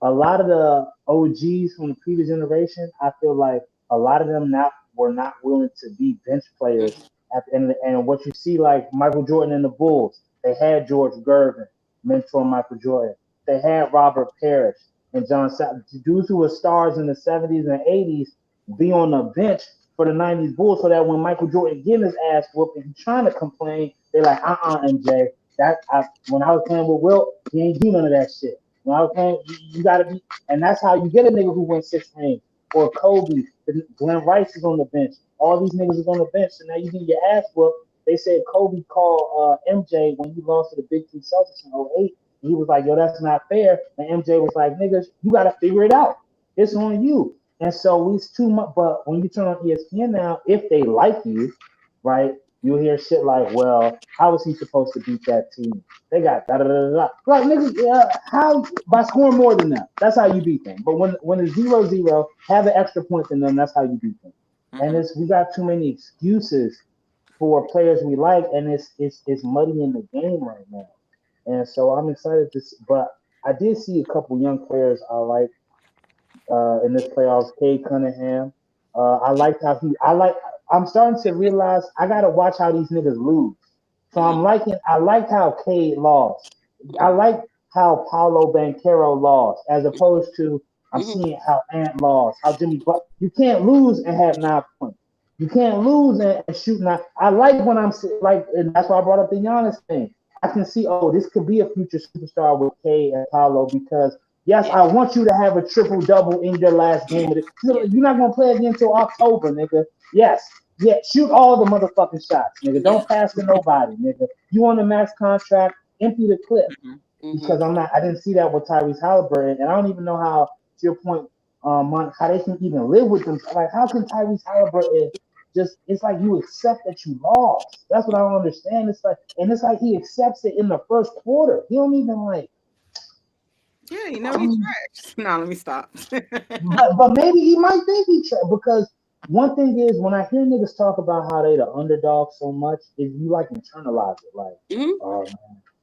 a lot of the OGs from the previous generation, I feel like a lot of them now were not willing to be bench players. Hmm. And what you see, like Michael Jordan and the Bulls, they had George Gervin, mentor Michael Jordan. They had Robert Parrish and dudes who were stars in the 70s and 80s, be on the bench for the 90s Bulls so that when Michael Jordan getting his ass whooped and he's trying to complain, they're like, MJ, when I was playing with Wilt, he ain't do none of that shit. You know what I'm saying? You got to be, and that's how you get a nigga who wins 6 rings. Or Kobe, Glenn Rice is on the bench, all these niggas is on the bench, so now you get your ass whooped. They said Kobe called MJ when he lost to the Big Three Celtics in '08. He was like, yo, that's not fair. And MJ was like, niggas, you got to figure it out. It's on you. And so we too much. But when you turn on ESPN now, if they like you, right, you hear shit like, well, how was he supposed to beat that team? They got da da da da. Like niggas, how by scoring more than them? That's how you beat them. But when it's 0-0, have an extra point than them. That's how you beat them. And Mhm. we got too many excuses for players we like, and it's muddy in the game right now. And so I'm excited to see, but I did see a couple young players I like in this playoffs. Cade Cunningham. I liked how I'm starting to realize I gotta watch how these niggas lose. So Mhm. I liked how Cade lost. I Mhm. like how Paulo Banquero lost, as opposed to I'm Mhm. seeing how Ant lost, how Jimmy. But you can't lose and have 9 points. You can't lose and shoot nine. I like when like, and that's why I brought up the Giannis thing. I can see, oh, this could be a future superstar with K and Paulo because yes, Yeah. I want you to have a triple double in your last game of it. Yeah. You're not gonna play again until October, nigga. Yes, yeah, shoot all the motherfucking shots, nigga. Yeah. Don't pass to nobody, nigga. You on the max contract, empty the clip Mhm. because Mhm. I didn't see that with Tyrese Halliburton, and I don't even know how. To your point, how they can even live with them. Like, how can Tyrese Halliburton just? It's like you accept that you lost. That's what I don't understand. It's like, and it's like he accepts it in the first quarter. He don't even like. Yeah, you know I he mean, trash. No, let me stop. but maybe he might think because one thing is when I hear niggas talk about how they the underdog so much, is you like internalize it. Like, Mhm. oh man,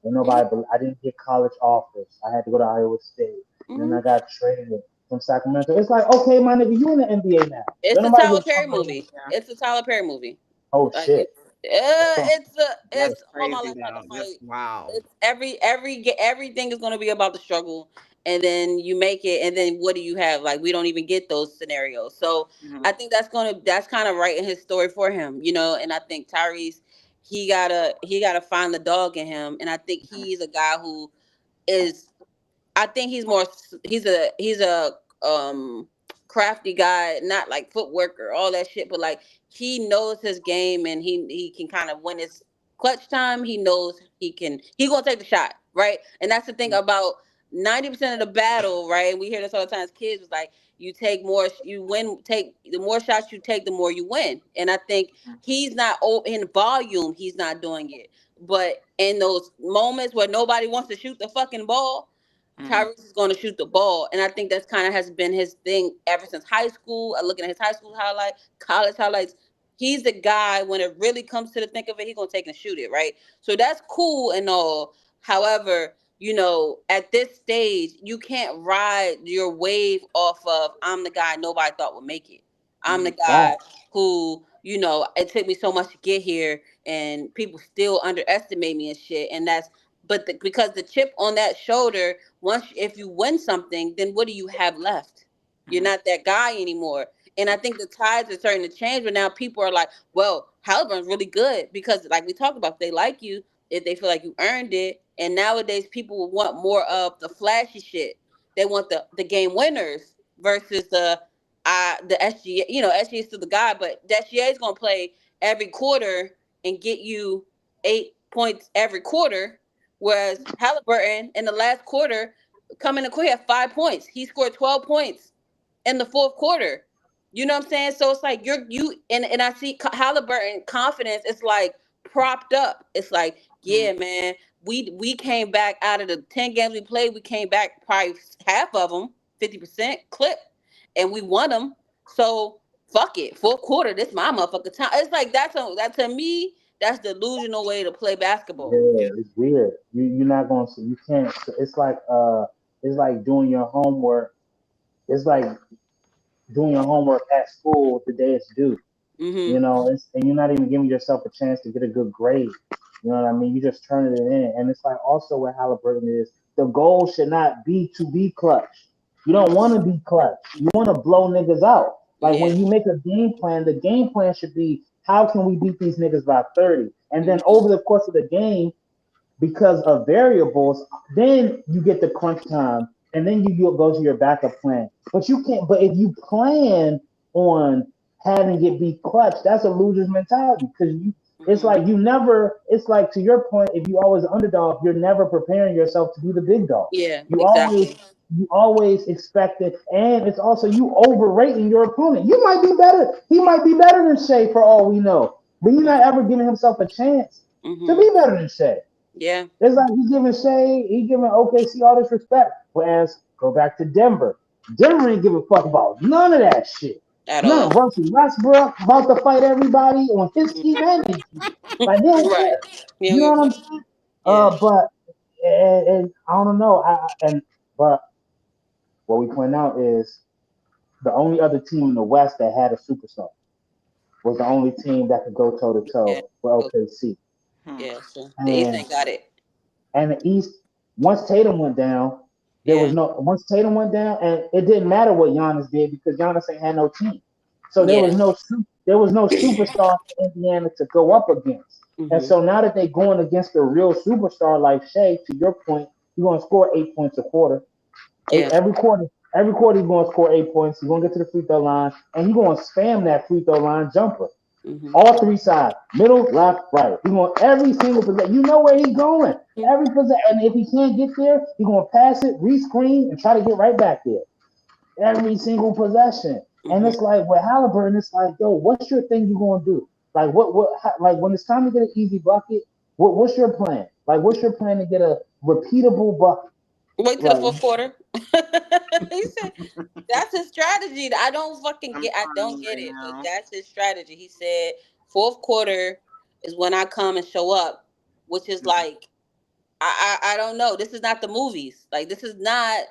ain't Mhm. nobody. I didn't get college offers. I had to go to Iowa State, and then Mhm. I got traded from Sacramento. It's like, okay, my nigga, you in the NBA now. It's Don't a nobody Tyler give a Perry fuck about you. movie. Yeah, It's a Tyler Perry movie. Oh Like shit. that is it's all my crazy life I had to though. Just fight. wow. It's everything is going to be about the struggle, and then you make it, and then what do you have? Like we don't even get those scenarios. So Mhm. I think that's kind of writing his story for him, and I think Tyrese he gotta find the dog in him, and I think Mhm. he's a guy who is I think he's a crafty guy, not like footwork or all that shit, but like he knows his game and he can kind of when it's clutch time, he knows he's gonna take the shot, right? And that's the thing about 90% of the battle, right? We hear this all the time as kids was like you take more you win take the more shots you take, the more you win. And I think he's not in volume, he's not doing it. But in those moments where nobody wants to shoot the fucking ball, Mhm. Tyrese is going to shoot the ball, and I think that's kind of has been his thing ever since high school. Looking at his high school highlight, college highlights, he's the guy when it really comes to the think of it, he's gonna take and shoot it, right? So that's cool and all. However, at this stage, you can't ride your wave off of I'm the guy nobody thought would make it. I'm the Mhm. guy Facts. who, it took me so much to get here, and people still underestimate me and shit, and that's because the chip on that shoulder, once if you win something, then what do you have left? You're Mhm. not that guy anymore. And I think the tides are starting to change, but now people are like, well, Halliburton's really good because, like we talked about, if they like you, if they feel like you earned it. And nowadays, people will want more of the flashy shit. They want the game winners versus the SGA. SGA is still the guy, but the SGA is gonna play every quarter and get you 8 points every quarter. Whereas Halliburton in the last quarter, coming in the quarter, he had 5 points. He scored 12 points in the fourth quarter. You know what I'm saying? So it's like and I see Halliburton confidence. It's like propped up. It's like, Mhm. yeah, man, we came back out of the 10 games we played. We came back probably half of them, 50% clip, and we won them. So fuck it, fourth quarter. This my motherfucking time. It's like that to me. That's the delusional way to play basketball. Yeah, it's weird. You're not gonna see. You can't. It's like doing your homework. It's like doing your homework at school the day it's due. Mm-hmm. And you're not even giving yourself a chance to get a good grade. You know what I mean? You just turning it in, and it's like also what Halliburton is. The goal should not be to be clutch. You don't Mhm. want to be clutch. You want to blow niggas out. Like Yeah. when you make a game plan, the game plan should be how can we beat these niggas by 30, and then Mm-hmm. over the course of the game, because of variables, then you get the crunch time, and then you go to your backup plan. But you can't. But if you plan on having it be clutch. That's a loser's mentality because it's Mhm. like you never. It's like to your point, if you always underdog, you're never preparing yourself to be the big dog. Yeah, You always exactly. you always expect it, and it's also you overrating your opponent. You might be better. He might be better than Shea for all we know, but he's not ever giving himself a chance to Hmm. be better than Shea. Yeah, It's like he's giving Shea, he giving OKC all this respect. Whereas go back to Denver. Denver ain't give a fuck about none of that shit. at all. None. Russell Westbrook about to fight everybody on his Mhm. team and his team. Like they don't Right. care. You You don't know give what a I'm fuck. saying? Yeah. But and I don't know. But what we point out is the only other team in the West that had a superstar was the only team that could go toe to Yeah. toe with Okay. OKC. Hmm. Yeah. So the East And ain't got it. and the East, once Tatum went down, there was Yeah. no once Tatum went down, and it didn't matter what Giannis did because Giannis ain't had no team. So Yeah. there was no superstar for Indiana to go up against. And Hmm. so now that they're going against a real superstar like Shea, to your point, you're gonna score 8 points a quarter. Yeah. Every quarter he's gonna score 8 points. He's gonna get to the free throw line, and he's gonna spam that free throw line jumper. Hmm. All three sides, middle, left, right. He want every single possession. You know where he's going. Every possession, and if he can't get there, he's gonna pass it, rescreen, and try to get right back there. Every single possession. And Hmm. it's like with Halliburton, it's like, yo, what's your thing you gonna do? Like like when it's time to get an easy bucket, what's your plan? Like what's your plan to get a repeatable bucket? Wait till the Like fourth quarter. He said that's his strategy. I don't fucking I'm get. I don't crying get right it, but now. that's his strategy. He said fourth quarter is when I come and show up, which is like I don't know. This is not the movies. Like this is not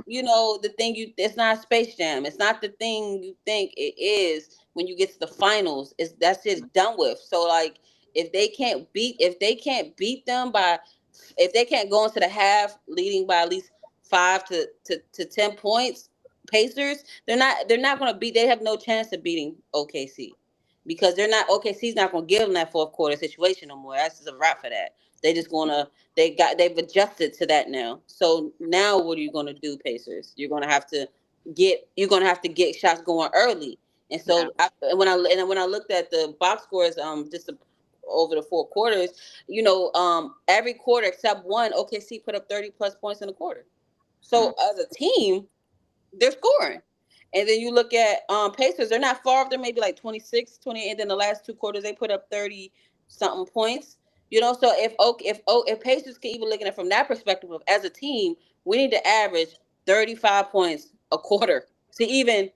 the thing you. It's not Space Jam. It's not the thing you think it is when you get to the finals. It's that's just done with. So like if they can't beat them by if they can't go into the half leading by at least 5 to 10 points, Pacers, they're not gonna beat they have no chance of beating OKC. Because they're not OKC's not gonna give them that fourth quarter situation no more. That's just a wrap for that. They just gonna they've adjusted to that now. So now what are you gonna do, Pacers? You're gonna have to get shots going early. And Yeah. so when I looked at the box scores just over the 4 quarters, every quarter except one, OKC put up 30 plus points in a quarter. Hmm. So as a team, they're scoring. And then you look at Pacers, they're not far off. They're maybe like 26, 28. And then the last 2 quarters, they put up 30 something points. So if Pacers can even look at it from that perspective of as a team, we need to average 35 points a quarter to even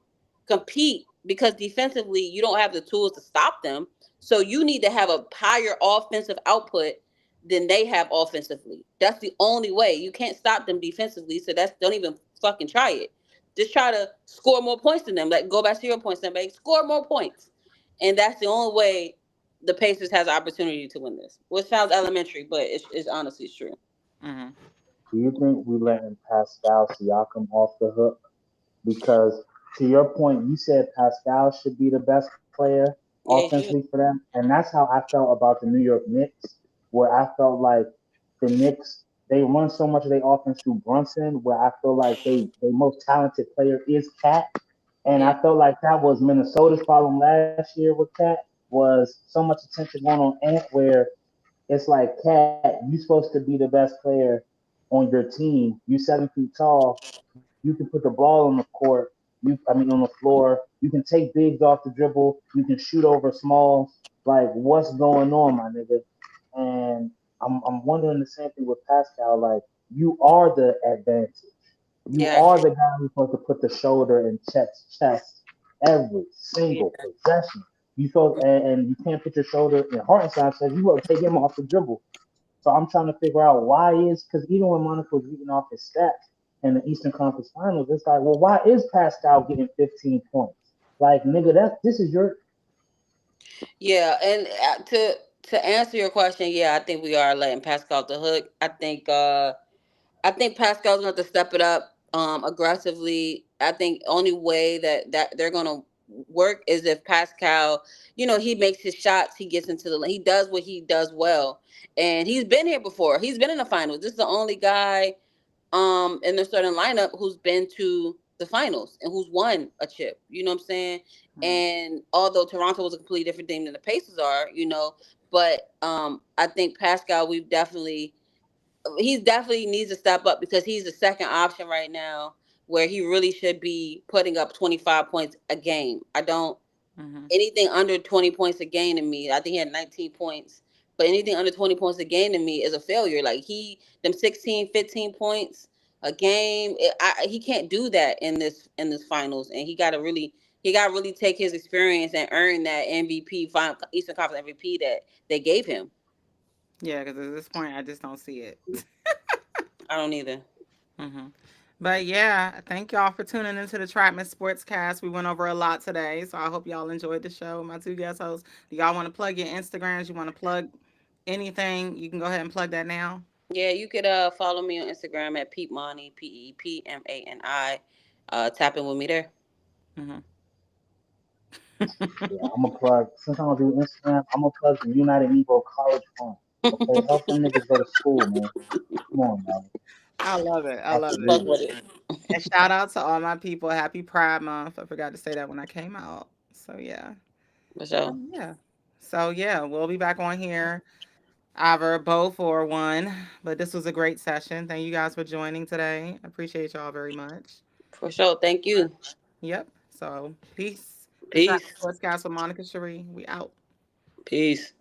compete because defensively you don't have the tools to stop them. So you need to have a higher offensive output than they have offensively. That's the only way. You can't stop them defensively. So don't even fucking try it. Just try to score more points than them. Like go back to your points, then score more points. And that's the only way the Pacers has an opportunity to win this. Which sounds elementary, but it's honestly true. Hmm. do you think we letting Pascal Siakam off the hook? Because to your point, you said Pascal should be the best player Yeah, you offensively should. for them, and that's how I felt about the New York Knicks, where I felt like the Knicks they run so much of their offense through Brunson, where I feel like they most talented player is Cat, and Yeah. I felt like that was Minnesota's problem last year with Cat was so much attention going on Ant, where it's like Cat, you supposed to be the best player on your team. You 7 feet tall. You can put the ball on the court. On the floor. You can take bigs off the dribble. You can shoot over smalls. Like what's going on, my nigga? And I'm wondering the same thing with Pascal. Like you are the advantage. You Yeah. are the guy who's supposed to put the shoulder in chest every Yeah. single possession. You feel and you can't put your shoulder in Hartenstein says you will take him off the dribble. So I'm trying to figure out why is because even when Monaco was reading off his stats in the Eastern Conference Finals, it's like, well, why is Pascal getting 15 points? Like, nigga, this is your Yeah. And to answer your question, yeah, I think we are letting Pascal off the hook. I think Pascal's going to step it up aggressively. I think only way that they're going to work is if Pascal, he makes his shots, he gets into he does what he does well. And he's been here before. He's been in the finals. This is the only guy in the starting lineup who's been to the finals and who's won a chip. You know what I'm saying? Mhm. And although Toronto was a completely different team than the Pacers are, but I think Pascal, he definitely needs to step up because he's the second option right now where he really should be putting up 25 points a game. I don't Mhm. anything under 20 points a game to me. I think he had 19 points, but anything under 20 points a game to me is a failure. Like them 16, 15 points a game, he can't do that in this finals, and he got to really take his experience and earn that MVP, Eastern Conference MVP that they gave him. Yeah, because at this point, I just don't see it. I don't either. Hmm. But yeah, thank y'all for tuning into the Trapman Sportscast. We went over a lot today, so I hope y'all enjoyed the show. My two guest hosts. Do y'all want to plug your Instagrams? You want to plug anything? You can go ahead and plug that now. Yeah, you could follow me on Instagram at Peepmani, PEPMANI. Tap in with me there. Hmm. Yeah, I'm gonna plug. Since I'm gonna do Instagram, I'm gonna plug the United Negro College Fund. Okay, help them niggas go to school, man. Come on, man. I love it. I love it. Fuck Absolutely. with it. And shout out to all my people. Happy Pride Month. I forgot to say that when I came out. So yeah. For sure. Yeah. So yeah, we'll be back on here either both or one. But this was a great session. Thank you guys for joining today. I appreciate y'all very much. For sure. Thank you. Yep. So peace. The Trap Peace. Sportscast with Monica Cherie. We out. Peace.